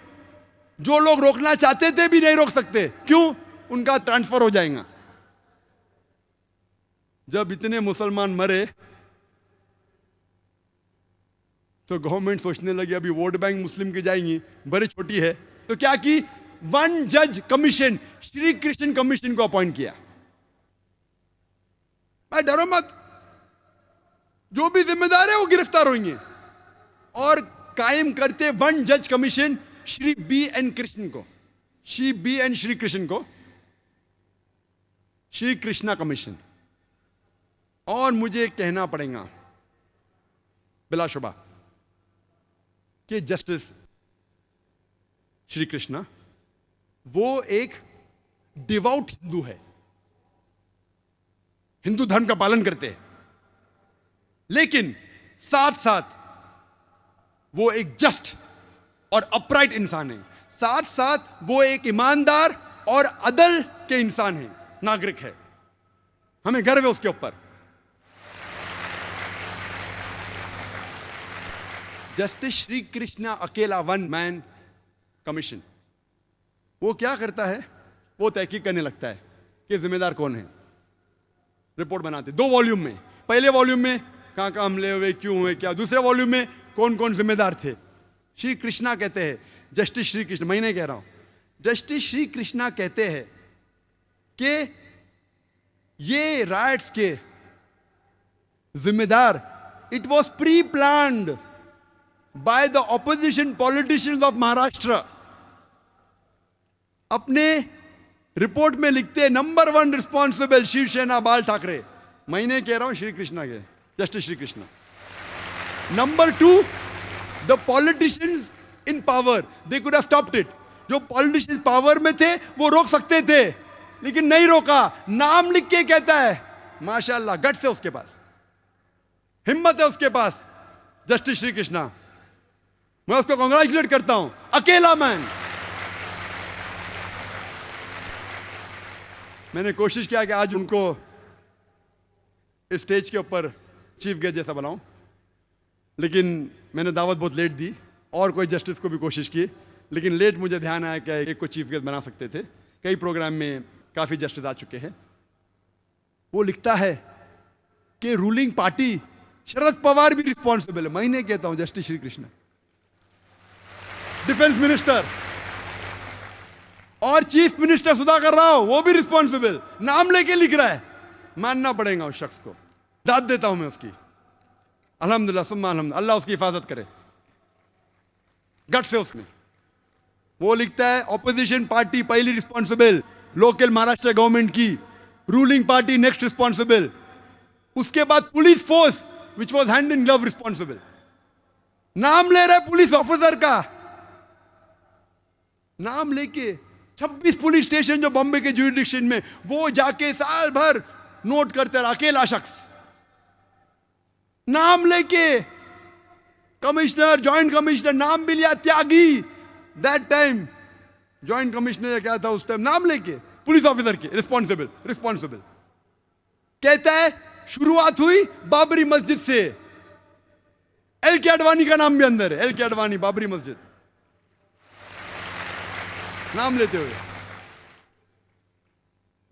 जो लोग रोकना चाहते थे भी नहीं रोक सकते। क्यों? उनका ट्रांसफर हो जाएगा। जब इतने मुसलमान मरे तो गवर्नमेंट सोचने लगी अभी वोट बैंक मुस्लिम की जाएंगी, बड़ी छोटी है, तो क्या की? 1 जज कमीशन, श्री कृष्ण कमीशन को अपॉइंट किया। भाई डरो मत, जो भी जिम्मेदार है वो गिरफ्तार होंगे। और कायम करते 1 जज कमीशन श्री B.N. कृष्ण को, श्री B.N. श्री कृष्ण को श्री कृष्णा कमीशन। और मुझे कहना पड़ेगा बिलाशुबा कि जस्टिस श्री कृष्णा वो एक डिवाउट हिंदू है, हिंदू धर्म का पालन करते हैं, लेकिन साथ साथ वो एक जस्ट और अपराइट इंसान है। साथ साथ वो एक ईमानदार और अदल के इंसान है, नागरिक है। हमें गर्व है उसके ऊपर। जस्टिस श्री कृष्णा अकेला 1 मैन कमीशन, वो क्या करता है? वो तहकीक करने लगता है कि जिम्मेदार कौन है। रिपोर्ट बनाते 2 वॉल्यूम में। पहले वॉल्यूम में कहां कहां हमले हुए, क्यों हुए, क्या। दूसरे वॉल्यूम में कौन कौन जिम्मेदार थे। श्री कृष्णा कहते हैं, जस्टिस श्री कृष्ण, मैं नहीं कह रहा हूं, जस्टिस श्री कृष्णा कहते हैं कि ये राइट्स के जिम्मेदार, it was pre planned by the opposition politicians of Maharashtra. अपने रिपोर्ट में लिखते हैं नंबर 1 रिस्पॉन्सिबल शिवसेना बाल ठाकरे। मैं नहीं कह रहा हूं, श्री कृष्णा के, justice Shri Krishna. Number 2 the politicians in power, they could have stopped it. जो पॉलिटिशियंस पावर में थे वो रोक सकते थे, लेकिन नहीं रोका। नाम लिख के कहता है, माशाल्लाह, गट्स है उसके पास, हिम्मत है उसके पास, जस्टिस श्री कृष्णा। मैं उसको कांग्रेचुलेट करता हूं। अकेला मैन। मैंने कोशिश किया कि आज उनको इस स्टेज के ऊपर चीफ गेस्ट जैसा बनाऊं, लेकिन मैंने दावत बहुत लेट दी और कोई जस्टिस को भी कोशिश की, लेकिन लेट मुझे ध्यान आया कि एक को चीफ गेस्ट बना सकते थे। कई प्रोग्राम में काफ़ी जस्टिस आ चुके हैं। वो लिखता है कि रूलिंग पार्टी शरद पवार भी रिस्पॉन्सिबल है। मैं नहीं कहता हूं, justice Shri Krishna, defence minister और चीफ मिनिस्टर सुधाकर राव वो भी रिस्पॉन्सिबल, नाम लेके लिख रहा है। मानना पड़ेगा उस शख्स को, दाद देता हूं मैं उसकी। अल्हम्दुलिल्लाह सुम्मा अल्हम्दुलिल्लाह, अल्लाह उसकी हिफाजत करे, गट से उसने। वो लिखता है ऑपोजिशन पार्टी पहली रिस्पॉन्सिबल, लोकल महाराष्ट्र गवर्नमेंट की, रूलिंग पार्टी नेक्स्ट रिस्पॉन्सिबल, उसके बाद police force which was hand in glove responsible. नाम ले रहा है पुलिस ऑफिसर का, नाम लेके 26 पुलिस स्टेशन जो बॉम्बे के ज्यूरिडिक्शन में, वो जाके साल भर नोट करते रहा, अकेला शख्स नाम लेके। कमिश्नर, जॉइंट कमिश्नर, नाम भी लिया, त्यागी दैट टाइम जॉइंट कमिश्नर क्या था उस टाइम, नाम लेके पुलिस ऑफिसर के रिस्पॉन्सिबल रिस्पॉन्सिबल। कहता है शुरुआत हुई बाबरी मस्जिद से, एल के अडवाणी का नाम भी अंदर है, एल के अडवाणी बाबरी मस्जिद नाम लेते हुए।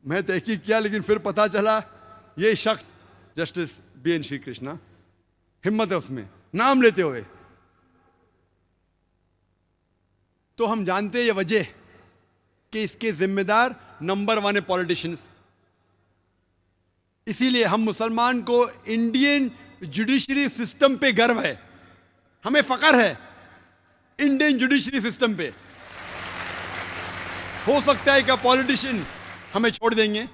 मैं तहकीक किया, लेकिन फिर पता चला ये शख्स जस्टिस BN श्री कृष्णा, हिम्मत है उसमें नाम लेते हुए। तो हम जानते हैं ये वजह कि इसके जिम्मेदार नंबर 1 है पॉलिटिशियंस। इसीलिए हम मुसलमान को इंडियन जुडिशरी सिस्टम पे गर्व है, हमें फक्र है इंडियन जुडिशरी सिस्टम पे। हो सकता है कि पॉलिटिशियन हमें छोड़ देंगे,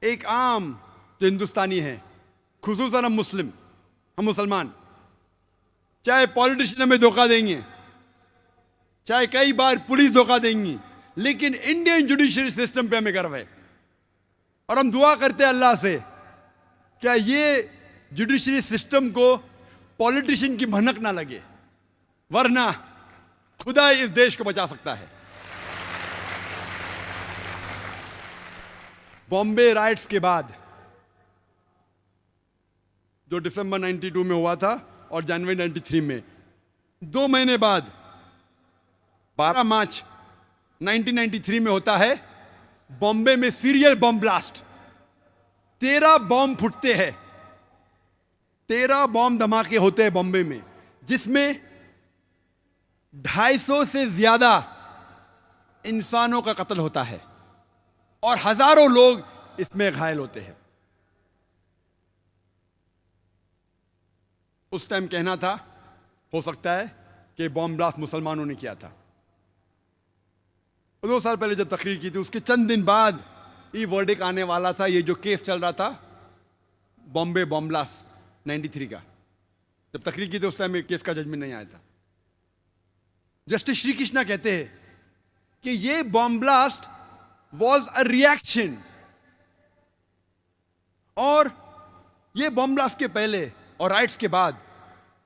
एक आम जो हिंदुस्तानी है, खुसूसन हम मुस्लिम, हम मुसलमान, चाहे पॉलिटिशियन हमें धोखा देंगे, चाहे कई बार पुलिस धोखा देंगी, लेकिन इंडियन जुडिशरी सिस्टम पे हमें गर्व है। और हम दुआ करते हैं अल्लाह से, क्या ये जुडिशरी सिस्टम को पॉलिटिशियन की भनक ना लगे, वरना खुदा इस देश को बचा सकता है। बॉम्बे राइट्स के बाद जो दिसंबर 92 में हुआ था और जनवरी 93 में, 2 महीने बाद 12 मार्च 1993 में होता है बॉम्बे में सीरियल बॉम्ब ब्लास्ट। 13 बॉम्ब फूटते हैं, 13 बॉम्ब धमाके होते हैं बॉम्बे में, जिसमें 250 से ज्यादा इंसानों का कत्ल होता है और हजारों लोग इसमें घायल होते हैं। उस टाइम कहना था, हो सकता है कि बॉम्ब ब्लास्ट मुसलमानों ने किया था। 2 साल पहले जब तकरीर की थी, उसके चंद दिन बाद ये वर्डिक आने वाला था। ये जो केस चल रहा था बॉम्बे बॉम्ब ब्लास्ट 93 का, जब तकरीर की थी उस टाइम केस का जजमेंट नहीं आया था। जस्टिस श्री कृष्णा कहते हैं कि ये bomb blast was a reaction, और ये बॉम्ब ब्लास्ट के पहले और राइट्स के बाद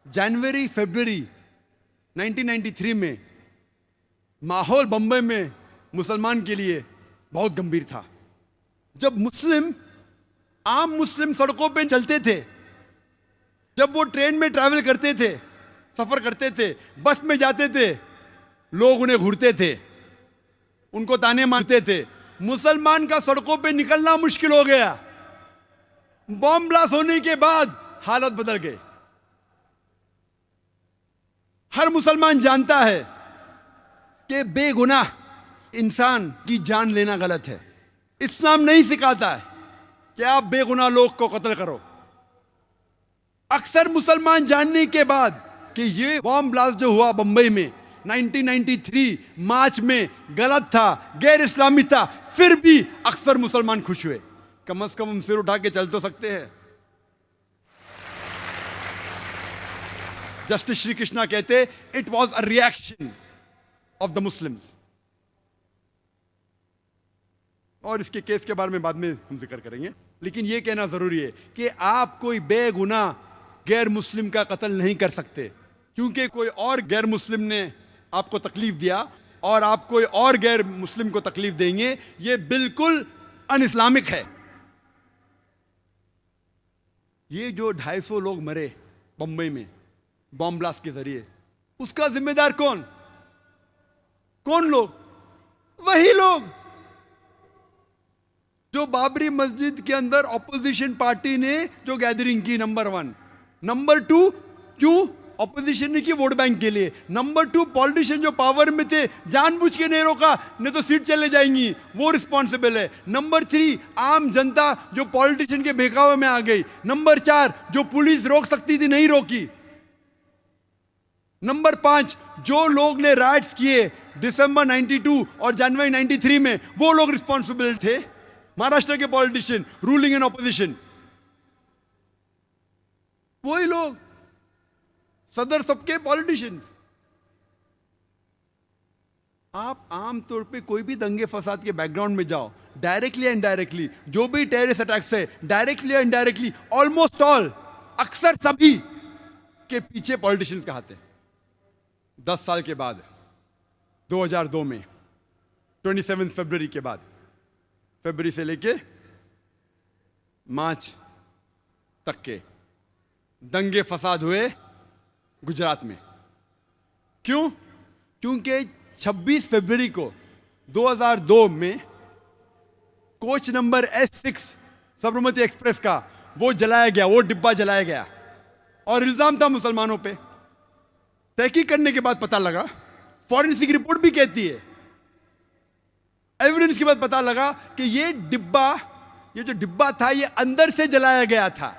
जनवरी फरवरी 1993 में माहौल बम्बई में मुसलमान के लिए बहुत गंभीर था। जब आम मुस्लिम सड़कों पे चलते थे, जब वो ट्रेन में ट्रैवल करते थे, सफर करते थे, बस में जाते थे, लोग उन्हें घूरते थे, उनको ताने मारते थे। मुसलमान का सड़कों पे निकलना मुश्किल हो गया। बॉम्ब ब्लास्ट होने के बाद हालत बदल गई। हर मुसलमान जानता है कि बेगुनाह इंसान की जान लेना गलत है। इस्लाम नहीं सिखाता है कि आप बेगुनाह लोग को कत्ल करो। अक्सर मुसलमान जानने के बाद कि ये बॉम्ब ब्लास्ट जो हुआ बंबई में 1993 मार्च में गलत था, गैर इस्लामी था, फिर भी अक्सर मुसलमान खुश हुए। कम से कम हम सिर उठा के चल तो सकते हैं। जस्टिस श्री कृष्णा कहते it was a reaction of the Muslims. और इसके केस के बारे में बाद में हम जिक्र करेंगे, लेकिन यह कहना जरूरी है कि आप कोई बेगुनाह गैर मुस्लिम का कत्ल नहीं कर सकते, क्योंकि कोई और गैर मुस्लिम ने आपको तकलीफ दिया और आप कोई और गैर मुस्लिम को तकलीफ देंगे, ये बिल्कुल अन इस्लामिक है। ये जो 250 लोग मरे बंबई में बॉम्ब ब्लास्ट के जरिए, उसका जिम्मेदार कौन? कौन लोग? वही लोग जो बाबरी मस्जिद के अंदर ऑपोजिशन पार्टी ने जो गैदरिंग की, नंबर 1। नंबर 2, क्यों ऑपोजिशन ने की? वोट बैंक के लिए। नंबर 2, पॉलिटिशियन जो पावर में थे जानबूझ के नहीं रोका, नहीं तो सीट चले जाएंगी, वो रिस्पॉन्सिबल है। नंबर 3, आम जनता जो पॉलिटिशियन के बहकावे में आ गई। नंबर 4, जो पुलिस रोक सकती थी नहीं रोकी। नंबर 5, जो लोग ने राइट्स किए दिसंबर 92 और जनवरी 93 में, वो लोग रिस्पॉन्सिबल थे। महाराष्ट्र के पॉलिटिशियन, रूलिंग एंड ऑपोजिशन, वही लोग, सदर सबके पॉलिटिशियंस। आप आमतौर पे कोई भी दंगे फसाद के बैकग्राउंड में जाओ, डायरेक्टली या इनडायरेक्टली, जो भी टेररिस्ट अटैक्स है, डायरेक्टली या इनडायरेक्टली, ऑलमोस्ट ऑल, अक्सर सभी के पीछे पॉलिटिशियंस का हाथ है। 10 साल के बाद 2002 में 27 फरवरी के बाद, फरवरी से लेके मार्च तक के दंगे फसाद हुए गुजरात में। क्यों? क्योंकि 26 फरवरी को 2002 में coach number S6 Sabarmati express का वो जलाया गया, वो डिब्बा जलाया गया और इल्जाम था मुसलमानों पे। तहकीक करने के बाद पता लगा, फॉरेंसिक रिपोर्ट भी कहती है, एविडेंस के बाद पता लगा कि ये जो डिब्बा था, ये अंदर से जलाया गया था।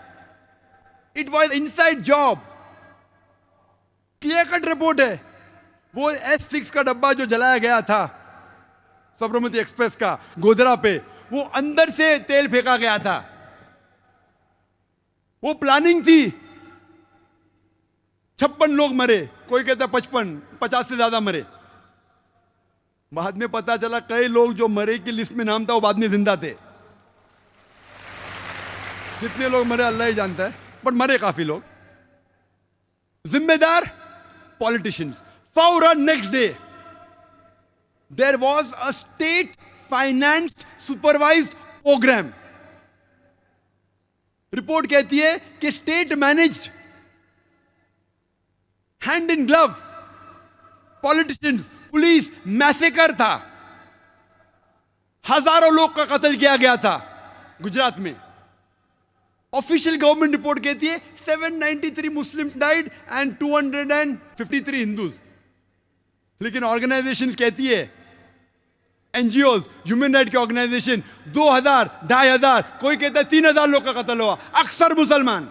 It was inside job. Clear cut report है। वो S6 का डब्बा जो जलाया गया था साबरमती एक्सप्रेस का गोधरा पे, वो अंदर से तेल फेंका गया था। वो प्लानिंग थी। 56 लोग मरे, कोई कहता 55, 50 से ज्यादा मरे। बाद में पता चला कई लोग जो मरे की लिस्ट में नाम था वो बाद में जिंदा थे। जितने लोग मरे अल्लाह ही जानता है, बट मरे काफी लोग। जिम्मेदार पॉलिटिशियंस। फौरन next day there was a state financed supervised programme. Report कहती है कि state managed, hand in glove, politicians, police massacre था। हजारों लोग का कत्ल किया गया था गुजरात में। ऑफिशियल गवर्नमेंट रिपोर्ट कहती है 793 मुस्लिम्स डाइड एंड 253 हिंदूज। लेकिन ऑर्गेनाइजेशन कहती है, एनजीओ, ह्यूमन राइट की ऑर्गेनाइजेशन, 2000, 2500, कोई कहता है 3000 लोग का कत्ल हुआ, अक्सर मुसलमान।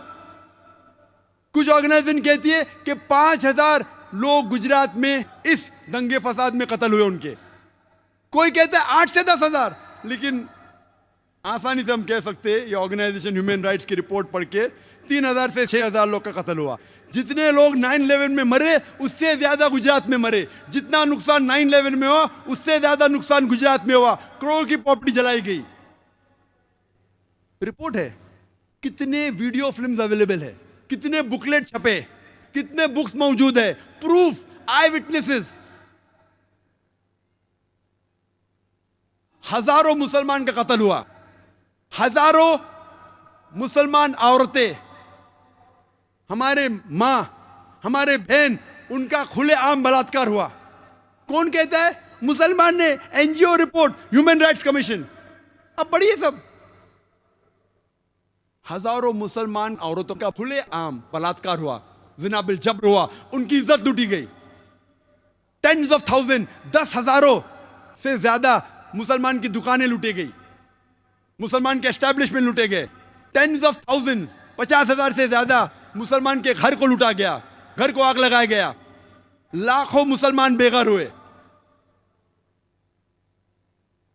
कुछ ऑर्गेनाइजेशन कहती है कि 5000 लोग गुजरात में इस दंगे फसाद में कत्ल हुए उनके। कोई कहता है 8 से 10,000। लेकिन आसानी से हम कह सकते हैं, ये ऑर्गेनाइजेशन ह्यूमन राइट्स की रिपोर्ट पढ़ के 3000 से 6000 लोग का कत्ल हुआ। जितने लोग 9/11 में मरे उससे ज्यादा गुजरात में मरे। जितना नुकसान 9/11 में हुआ उससे ज्यादा नुकसान गुजरात में हुआ। करोड़ की प्रॉपर्टी जलाई गई। रिपोर्ट है। कितने वीडियो फिल्म्स अवेलेबल है, कितने बुकलेट छपे, कितने बुक्स मौजूद है, प्रूफ, आई विटनेसेस। हजारों मुसलमान का कत्ल हुआ, हजारों मुसलमान औरतें, हमारे मां, हमारे बहन, उनका खुलेआम बलात्कार हुआ। कौन कहता है? मुसलमान ने। NGO report, human rights commission. अब पढ़िए सब। हजारों मुसलमान औरतों का खुलेआम बलात्कार हुआ, जिना बिल जबर हुआ, उनकी इज्जत लूटी गई। टेंस ऑफ थाउजेंड, 10,000 से ज्यादा मुसलमान की दुकानें लूटी गई, मुसलमान के एस्टैब्लिशमेंट लूटे गए। टेंस ऑफ थाउजेंड्स, 50,000 से ज्यादा मुसलमान के घर को लूटा गया, घर को आग लगाया गया। लाखों मुसलमान बेघर हुए।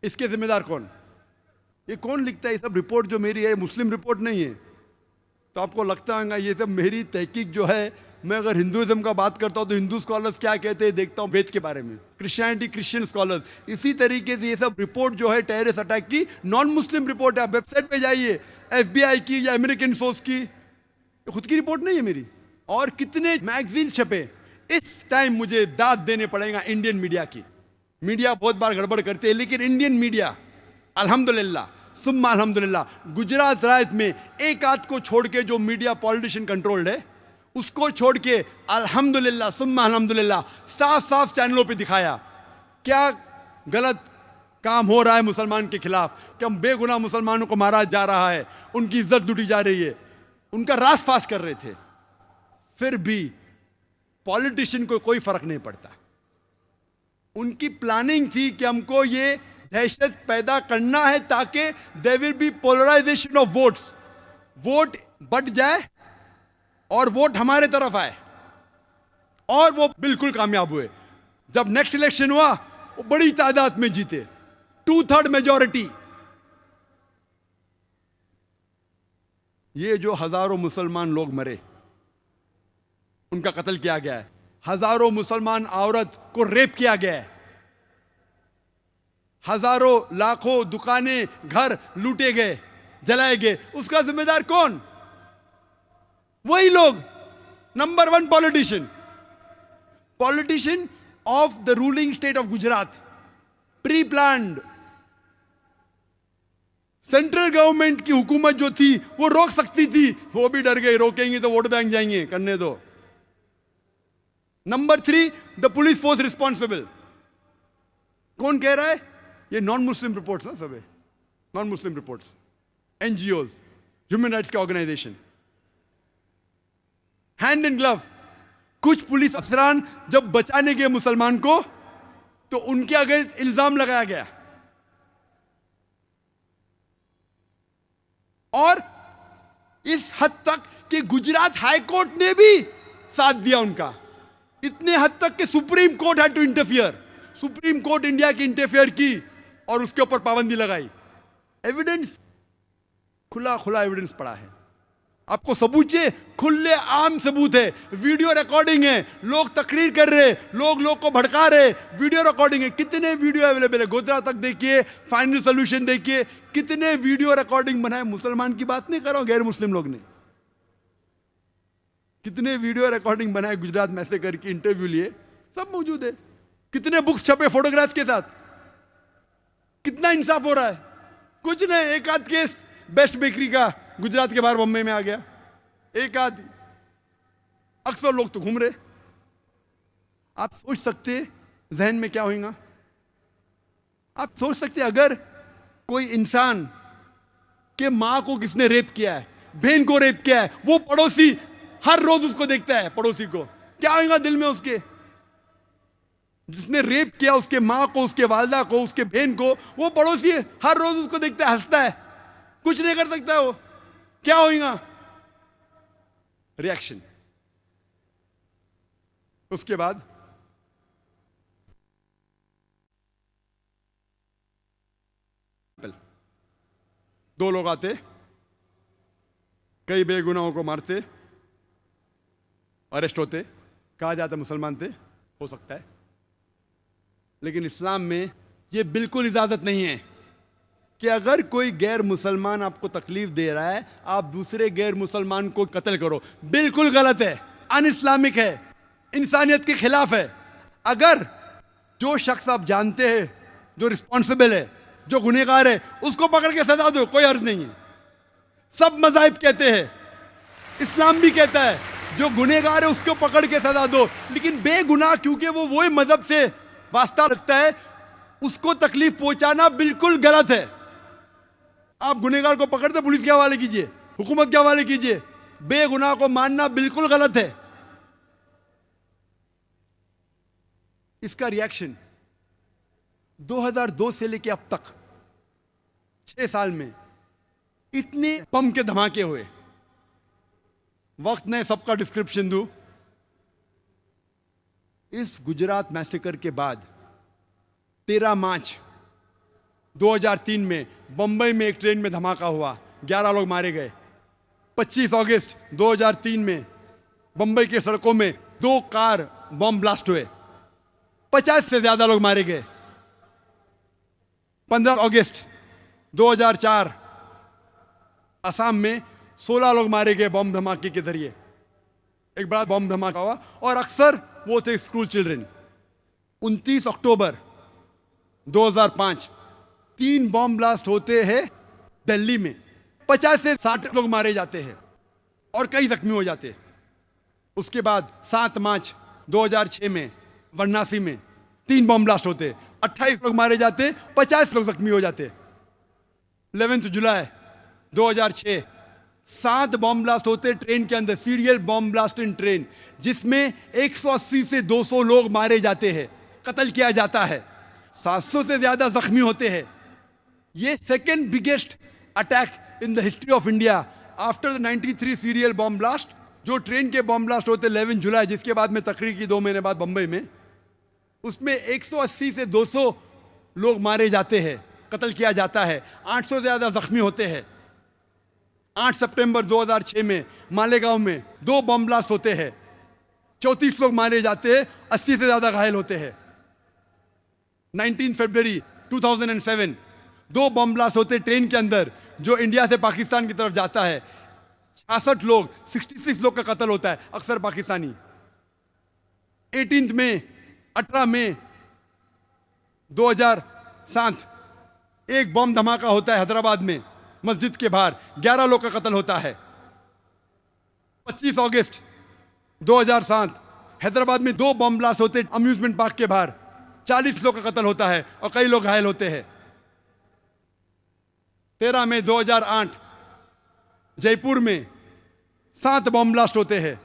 इसके जिम्मेदार कौन? ये कौन लिखता है? ये सब रिपोर्ट जो मेरी है मुस्लिम रिपोर्ट नहीं है। तो आपको लगता होगा ये सब मेरी तहकीक जो है, मैं अगर हिंदुइज्म का बात करता हूं तो हिंदू स्कॉलर्स क्या कहते हैं देखता हूं वेद के बारे में, क्रिश्चियनिटी क्रिश्चियन स्कॉलर्स। इसी तरीके से ये सब रिपोर्ट जो है टेररिस्ट अटैक की नॉन मुस्लिम रिपोर्ट है। आप वेबसाइट पे जाइए, FBI की या अमेरिकन सोर्स की, खुद की रिपोर्ट नहीं है मेरी। और कितने मैगजीन छपे। इस टाइम मुझे दाद देने पड़ेगा इंडियन मीडिया की। मीडिया बहुत बार गड़बड़ करते हैं, लेकिन इंडियन मीडिया अल्हम्दुलिल्लाह सुम्मा अल्हम्दुलिल्लाह। गुजरात रायत में एक आध को छोड़ के जो मीडिया पॉलिटिशियन कंट्रोल्ड है, उसको छोड़ के अल्हम्दुलिल्लाह सुम्मा अल्हम्दुलिल्लाह साफ साफ चैनलों पे दिखाया क्या गलत काम हो रहा है मुसलमान के खिलाफ, क्या बेगुनाह मुसलमानों को मारा जा रहा है, उनकी इज्जत लूटी जा रही है, उनका रास फास कर रहे थे। फिर भी पॉलिटिशियन को कोई फर्क नहीं पड़ता। उनकी प्लानिंग थी कि हमको ये दहशत पैदा करना है ताकि there will be polarisation of votes, vote बढ़ जाए और वोट हमारे तरफ आए। और वो बिल्कुल कामयाब हुए। जब नेक्स्ट इलेक्शन हुआ वो बड़ी तादाद में जीते, 2/3 मेजॉरिटी। ये जो हजारों मुसलमान लोग मरे, उनका कत्ल किया गया है, हजारों मुसलमान औरत को रेप किया गया है, हजारों लाखों दुकानें घर लूटे गए, जलाए गए, उसका जिम्मेदार कौन? वही लोग। Number 1 politician of the ruling state of Gujarat. Pre planned. Central government की हुकूमत जो थी वो रोक सकती थी, वो भी डर गई, रोकेंगे तो वोट बैंक जाएंगे, करने दो। Number 3 the police force responsible. कौन कह रहा है? ये नॉन मुस्लिम रिपोर्ट्स ना, सब non Muslim reports, NGO, human rights के ऑर्गेनाइजेशन। Hand in glove. कुछ पुलिस अफसरान जब बचाने गए मुसलमान को तो उनके अगेंस्ट इल्जाम लगाया गया, और इस हद तक कि गुजरात हाई कोर्ट ने भी साथ दिया उनका। इतने हद तक कि Supreme Court had to interfere. Supreme Court India की इंटरफियर की और उसके ऊपर पाबंदी लगाई। एविडेंस, खुला खुला एविडेंस पड़ा है। आपको सबूत चाहिए? खुले आम सबूत है, वीडियो रिकॉर्डिंग है, लोग तकरीर कर रहे, लोग को भड़का रहे, वीडियो रिकॉर्डिंग है। कितने वीडियो अवेलेबल है? गोधरा तक देखिए, फाइनल सोल्यूशन देखिए, कितने वीडियो रिकॉर्डिंग बनाए। मुसलमान की बात नहीं कर रहा हूं, गैर मुस्लिम लोग ने कितने वीडियो रिकॉर्डिंग बनाए, गुजरात मैसेकर की इंटरव्यू लिए, सब मौजूद है। कितने बुक्स छपे फोटोग्राफ्स के साथ। कितना इंसाफ हो रहा है? कुछ नहीं। एक आध केस बेस्ट बेकरी का गुजरात के बाहर बम्बई में आ गया, एक आध, अक्सर लोग तो घूम रहे। आप सोच सकते जहन में क्या होगा? आप सोच सकते अगर कोई इंसान के मां को किसने रेप किया है, बहन को रेप किया है, वो पड़ोसी हर रोज उसको देखता है, पड़ोसी को, क्या होगा दिल में उसके? जिसने रेप किया उसके मां को, उसके वालदा को, उसके बहन को, वो पड़ोसी हर रोज उसको देखता है, हंसता है, कुछ नहीं कर सकता वो। क्या होगा? रिएक्शन। उसके बाद दो लोग आते, कई बेगुनाहों को मारते, अरेस्ट होते, कहा जाता मुसलमान थे, हो सकता है। लेकिन इस्लाम में यह बिल्कुल इजाजत नहीं है कि अगर कोई गैर मुसलमान आपको तकलीफ दे रहा है, आप दूसरे गैर मुसलमान को कत्ल करो। बिल्कुल गलत है, अन इस्लामिक है, इंसानियत के खिलाफ है। अगर जो शख्स आप जानते हैं जो रिस्पॉन्सिबल है, जो गुनहगार है, उसको पकड़ के सजा दो, कोई अर्ज नहीं है। सब मज़ाहिब कहते हैं, इस्लाम भी कहता है जो गुनहगार है उसको पकड़ के सजा दो। लेकिन बेगुनाह क्योंकि वो वही मजहब से वास्ता रखता है, उसको तकलीफ पहुंचाना बिल्कुल गलत है। आप गुनहगार को पकड़ते पुलिस के हवाले कीजिए, हुकूमत के हवाले कीजिए। बेगुनाह को मानना बिल्कुल गलत है। इसका रिएक्शन 2002 से लेकर अब तक 6 साल में इतने बम के धमाके हुए, वक्त ने सबका डिस्क्रिप्शन दूं। इस गुजरात मैसेकर के बाद 13 मार्च 2003 में बंबई में एक ट्रेन में धमाका हुआ, 11 लोग मारे गए। 25 अगस्त 2003 में बंबई के सड़कों में 2 कार बम ब्लास्ट हुए, 50 से ज्यादा लोग मारे गए। 15 अगस्त 2004 असम में 16 लोग मारे गए बम धमाके के जरिए। एक बड़ा बम धमाका हुआ और अक्सर वो थे स्कूल चिल्ड्रन। 29 अक्टूबर 2005 3 बम ब्लास्ट होते हैं दिल्ली में 50 से 60 लोग मारे जाते हैं और कई जख्मी हो जाते हैं। उसके बाद 7 मार्च 2006 में वाराणसी में 3 बम ब्लास्ट होते, 28 लोग मारे जाते, 50 लोग जख्मी हो जाते। 11 जुलाई 2006 7 बम ब्लास्ट होते ट्रेन के अंदर, serial bomb blast in train, जिसमें 180 से 200 लोग मारे जाते हैं, कत्ल किया जाता है, 700 से ज्यादा जख्मी होते हैं। ये second biggest attack in the history of India after the 93 serial bomb blast. जो ट्रेन के बॉम्ब ब्लास्ट होते 11 जुलाई, जिसके बाद में तकरीर की 2 महीने बाद बंबई में, उसमें 180 से 200 लोग मारे जाते हैं, कत्ल किया जाता है, 800 से ज्यादा जख्मी होते हैं। 8 सितंबर 2006 में मालेगांव में 2 बम ब्लास्ट होते हैं, 34 लोग मारे जाते हैं, 80 से ज्यादा घायल होते हैं। 19 फरवरी 2007 2 बम ब्लास्ट होते ट्रेन के अंदर जो इंडिया से पाकिस्तान की तरफ जाता है, 66 लोग, 66 लोग का कत्ल होता है, अक्सर पाकिस्तानी। 18 मई 2007 एक बम धमाका होता है हैदराबाद में, मस्जिद के बाहर, 11 लोग का कत्ल होता है। 25 अगस्त 2007 हैदराबाद में 2 बम ब्लास्ट होते अम्यूजमेंट पार्क के बाहर, 40 लोग का कत्ल होता है और कई लोग घायल होते हैं। 13 मई 2008 जयपुर में 7 बम ब्लास्ट होते हैं,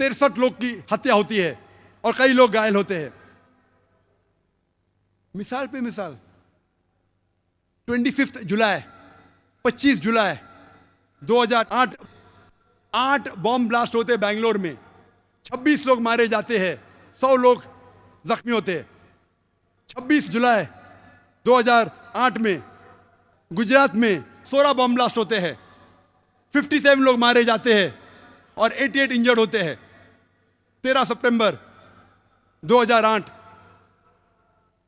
63 लोग की हत्या होती है और कई लोग घायल होते हैं। मिसाल पे मिसाल, 25 जुलाई 2008 8 बम ब्लास्ट होते बेंगलोर में, 26 लोग मारे जाते हैं, 100 लोग जख्मी होते हैं। 26 जुलाई 2008 में गुजरात में 16 बम ब्लास्ट होते हैं, 57 लोग मारे जाते हैं और 88 इंजर्ड होते हैं। 13 सितंबर 2008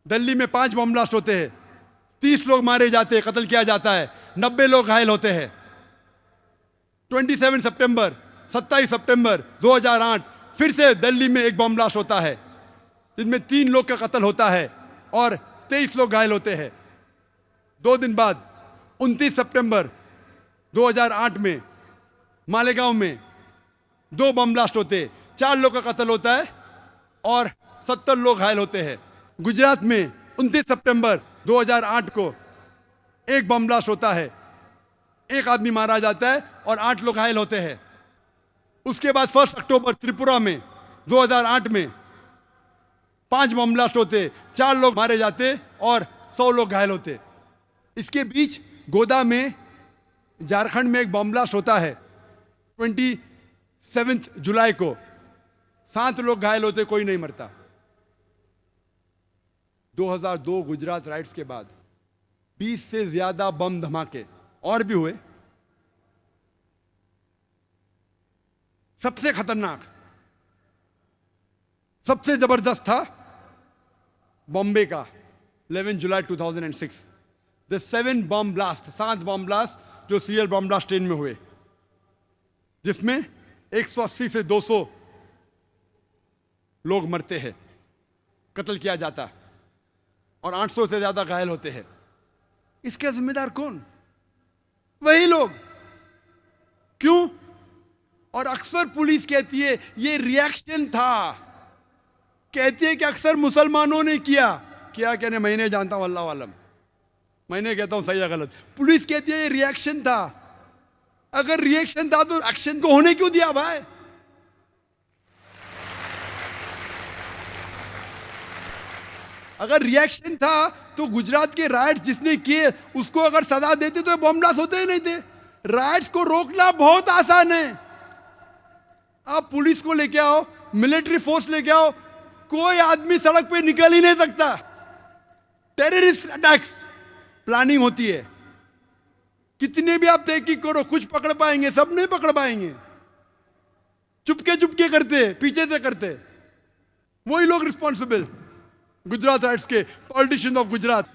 दिल्ली में 5 बम ब्लास्ट होते हैं, 30 लोग मारे जाते हैं, कत्ल किया जाता है, 90 लोग घायल होते हैं। 27 सितंबर 2008 फिर से दिल्ली में एक बम ब्लास्ट होता है, जिसमें 3 लोग का कत्ल होता है और 23 लोग घायल होते हैं। 2 दिन बाद 29 सितंबर 2008 में मालेगांव में 2 बम ब्लास्ट होते, 4 लोग का कत्ल होता है और 70 लोग घायल होते हैं। गुजरात में 29 सितंबर 2008 को एक बम ब्लास्ट होता है, 1 आदमी मारा जाता है और 8 लोग घायल होते हैं। उसके बाद 1 अक्टूबर त्रिपुरा में 2008 में 5 बम ब्लास्ट होते, 4 लोग मारे जाते और 100 लोग घायल होते। इसके बीच गोदा में झारखंड में एक बम ब्लास्ट होता है 27 जुलाई को, 7 लोग घायल होते, कोई नहीं मरता। 2002 गुजरात राइट्स के बाद 20 से ज्यादा बम धमाके और भी हुए। सबसे खतरनाक, सबसे जबरदस्त था बॉम्बे का 11 जुलाई 2006, the 7 bomb blast, 7 bomb blast जो सीरियल बम ब्लास्ट ट्रेन में हुए, जिसमें 180 से 200 लोग मरते हैं, कत्ल किया जाता और 800 से ज्यादा घायल होते हैं। इसका जिम्मेदार कौन? वही लोग। क्यों? और अक्सर पुलिस कहती है ये रिएक्शन था, कहती है कि अक्सर मुसलमानों ने किया। क्या कहने, मैं नहीं जानता हूं, अल्लाह वालम, मैं नहीं कहता हूं सही या गलत। पुलिस कहती है ये रिएक्शन था। अगर रिएक्शन था तो एक्शन को होने क्यों दिया भाई? अगर रिएक्शन था तो गुजरात के राइट्स जिसने किए उसको अगर सजा देते तो बम ब्लास्ट होते ही नहीं थे। राइट्स को रोकना बहुत आसान है। आप पुलिस को लेके आओ, मिलिट्री फोर्स लेके आओ, कोई आदमी सड़क पे निकल ही नहीं सकता। टेररिस्ट अटैक्स प्लानिंग होती है, कितने भी आप तहकीक करो, कुछ पकड़ पाएंगे? सब नहीं पकड़ पाएंगे। चुपके चुपके करते, पीछे से करते, वही लोग रिस्पॉन्सिबल। गुजरात राइट्स के politician of Gujarat,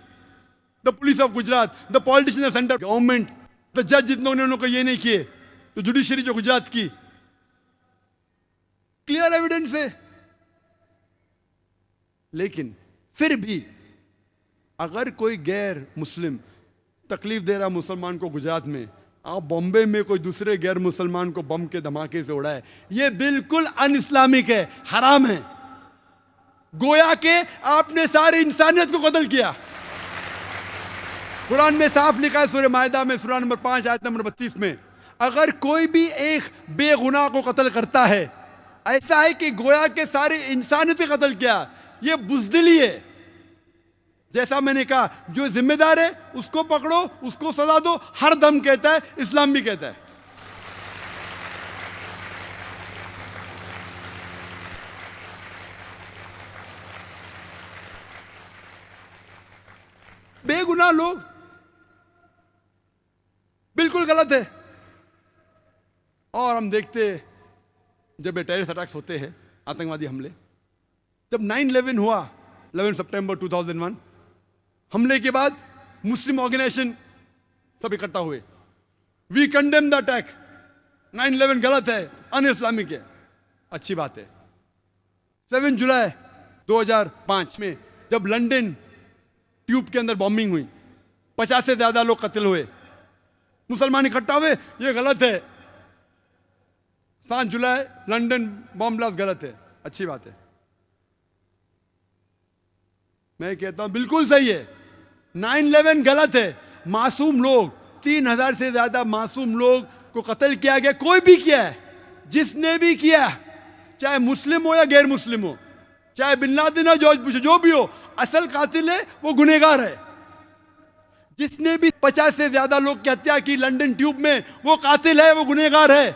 the police of Gujarat, the politician of centre government, the जज जितने उनको ये नहीं किए, तो जुडिशरी जो गुजरात की, क्लियर एविडेंस है। लेकिन फिर भी अगर कोई गैर मुस्लिम तकलीफ दे रहा मुसलमान को गुजरात में, आप बॉम्बे में कोई दूसरे गैर मुसलमान को बम के धमाके से उड़ाए, ये बिल्कुल अन इस्लामिक है, हराम है। गोया के आपने सारी इंसानियत को कत्ल किया। कुरान में साफ लिखा है सूरह मायदा में सूरह नंबर 5 आयत नंबर 32 में, अगर कोई भी एक बेगुनाह को कत्ल करता है, ऐसा है कि गोया के सारी इंसानियत को कत्ल किया। ये बुज़दिली है। जैसा मैंने कहा, जो जिम्मेदार है उसको पकड़ो, उसको सजा दो, हर दम कहता है, इस्लाम भी कहता है। बेगुनाह लोग, बिल्कुल गलत है। और हम देखते जब ये टेररिस्ट अटैक्स होते हैं, आतंकवादी हमले, जब 9/11 हुआ 11 सितंबर 2001, हमले के बाद मुस्लिम ऑर्गेनाइजेशन सब इकट्ठा हुए, वी कंडेम द अटैक, 9/11 गलत है, अन इस्लामिक है। अच्छी बात है। 7 जुलाई 2005 में जब लंदन ट्यूब के अंदर बॉम्बिंग हुई, 50 से ज्यादा लोग कत्ल हुए, मुसलमान इकट्ठा हुए, ये गलत है। 7 जुलाई लंदन बॉम्ब ब्लास्ट गलत है, अच्छी बात है। मैं कहता हूं बिल्कुल सही है, 9/11 गलत है। मासूम लोग, 3000 से ज्यादा मासूम लोग को कत्ल किया गया, कोई भी किया है, जिसने भी किया, चाहे मुस्लिम हो या गैर मुस्लिम हो, चाहे बिन लादेन हो, जॉर्ज बुश, जो भी हो, असल कातिल है वो गुनहगार है। जिसने भी 50 से ज्यादा लोग की हत्या की लंदन ट्यूब में, वो कातिल है, वो गुनहगार है।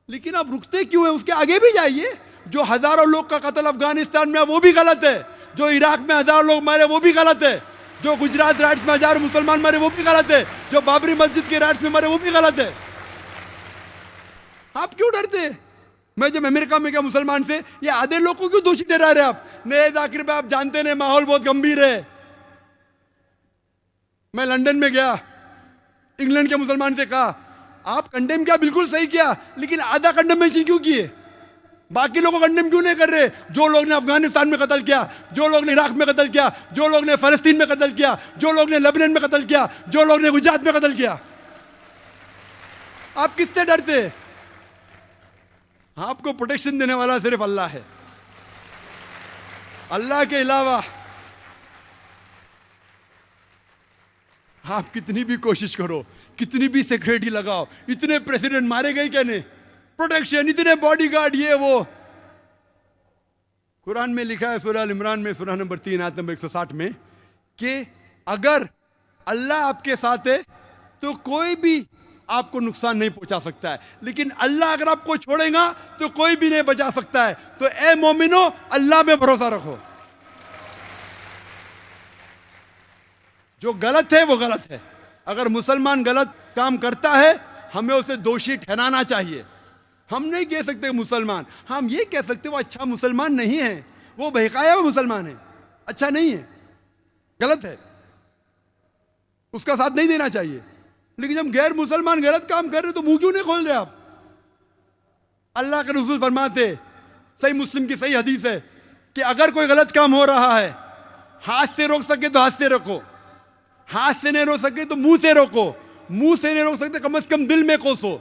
लेकिन आप रुकते क्यों हैं? उसके आगे भी जाइए। जो हजारों लोग का कत्ल अफगानिस्तान में, वो भी गलत है। जो इराक में 1000 लोग मारे, वो भी गलत है। जो गुजरात राइट्स में 1000 मुसलमान मरे, वो भी गलत है। जो बाबरी मस्जिद के राइट्स में मरे, वो भी गलत है। आप क्यों डरते? मैं जब अमेरिका में गया मुसलमान से, ये आधे लोग को क्यों दोषी ठहरा रहे आप? नहीं जाकिर भाई, आप जानते नहीं, माहौल बहुत गंभीर है। मैं लंदन में गया, इंग्लैंड के मुसलमान से कहा, आप कंडेम किया, बिल्कुल सही किया, लेकिन आधा कंडेमेशन क्यों किए? बाकी लोगों को कंडेम क्यों नहीं कर रहे? जो लोग ने अफगानिस्तान में कत्ल किया, जो लोग ने इराक में कत्ल किया, जो लोग ने फलस्तीन में कत्ल किया, जो लोग ने लेबनान में कत्ल किया, जो लोग ने गुजरात में कत्ल किया, आप किससे डरते? आपको प्रोटेक्शन देने वाला सिर्फ अल्लाह है। अल्लाह के अलावा आप कितनी भी कोशिश करो, कितनी भी सिक्योरिटी लगाओ, इतने प्रेसिडेंट मारे गए क्या नहीं, प्रोटेक्शन, इतने बॉडीगार्ड, ये वो। कुरान में लिखा है सूरह अल इमरान में सूरह नंबर 3 आयत नंबर 160 में कि अगर अल्लाह आपके साथ है तो कोई भी आपको नुकसान नहीं पहुंचा सकता है, लेकिन अल्लाह अगर आपको छोड़ेगा तो कोई भी नहीं बचा सकता है। तो ए मोमिनो, अल्लाह में भरोसा रखो। जो गलत है वो गलत है। अगर मुसलमान गलत काम करता है, हमें उसे दोषी ठहराना चाहिए। हम नहीं कह सकते मुसलमान, हम ये कह सकते वो अच्छा मुसलमान नहीं है, वो बहकाया हुआ मुसलमान है, अच्छा नहीं है, गलत है, उसका साथ नहीं देना चाहिए। लेकिन जब गैर मुसलमान गलत काम कर रहे तो मुंह क्यों नहीं खोल रहे आप? अल्लाह के रसूल फरमाते, सही मुस्लिम की सही हदीस है कि अगर कोई गलत काम हो रहा है, हाथ से रोक सके तो हाथ से रोको, हाथ से नहीं रोक सके तो मुंह से रोको, मुंह से नहीं रोक सकते कम से कम दिल में कोसो।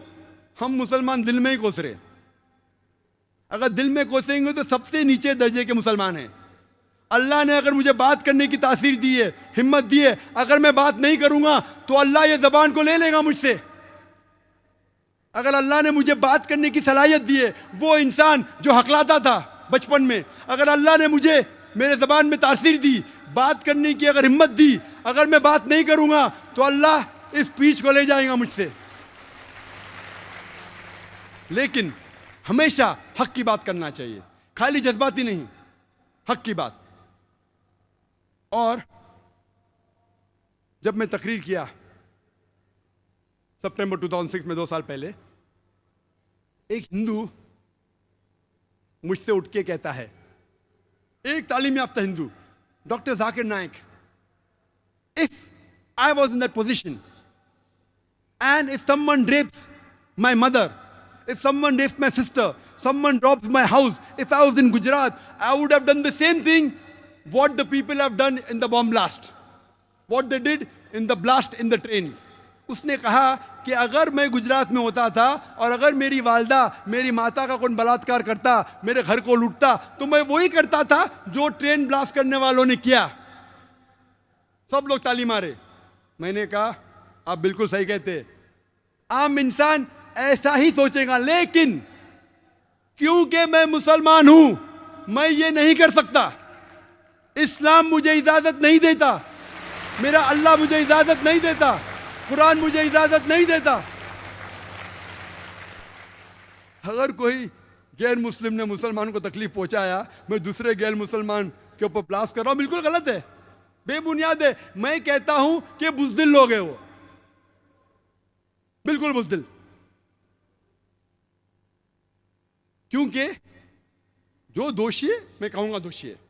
हम मुसलमान दिल में ही कोस रहे। अगर दिल में कोसेंगे तो सबसे नीचे दर्जे के मुसलमान हैं। अल्लाह ने अगर मुझे बात करने की तासीर दी है, हिम्मत दी है, अगर मैं बात नहीं करूंगा तो अल्लाह ये जबान को ले लेगा मुझसे। अगर अल्लाह ने मुझे बात करने की सलाहियत दी है, वो इंसान जो हकलाता था बचपन में, अगर अल्लाह ने मुझे मेरे जबान में तासीर दी, बात करने की अगर हिम्मत दी, अगर मैं बात नहीं करूंगा तो अल्लाह इस पीछ को ले जाएगा मुझसे। लेकिन हमेशा हक की बात करना चाहिए, खाली जज्बाती नहीं, हक की बात। और जब मैं तकरीर किया सितंबर 2006 में 2 साल पहले, एक हिंदू मुझसे उठ के कहता है, एक तालीम याफ्ता हिंदू, doctor Zakir Naik, if I was in that position and if someone rapes my mother, if someone raped my sister, someone robbed my house, if I was in Gujarat, I would have done the same thing what the people have done in the bomb blast. What they did in the blast in the trains. उसने कहा कि अगर मैं गुजरात में होता था और अगर मेरी वालदा, मेरी माता का कोई बलात्कार करता, मेरे घर को लूटता, तो मैं वही करता था जो ट्रेन ब्लास्ट करने वालों ने किया। सब लोग ताली मारे। मैंने कहा आप बिल्कुल सही कहते, आम इंसान ऐसा ही सोचेगा, लेकिन क्योंकि मैं मुसलमान हूं, मैं ये नहीं कर सकता। इस्लाम मुझे इजाजत नहीं देता, मेरा अल्लाह मुझे इजाजत नहीं देता, कुरान मुझे इजाजत नहीं देता। अगर कोई गैर मुस्लिम ने मुसलमान को तकलीफ पहुंचाया, मैं दूसरे गैर मुसलमान के ऊपर ब्लास्ट कर रहा हूं, बिल्कुल गलत है, बेबुनियाद है। मैं कहता हूं कि बुज़दिल लोग हैं वो, बिल्कुल बुज़दिल। क्योंकि जो दोषी है, मैं कहूंगा दोषी है।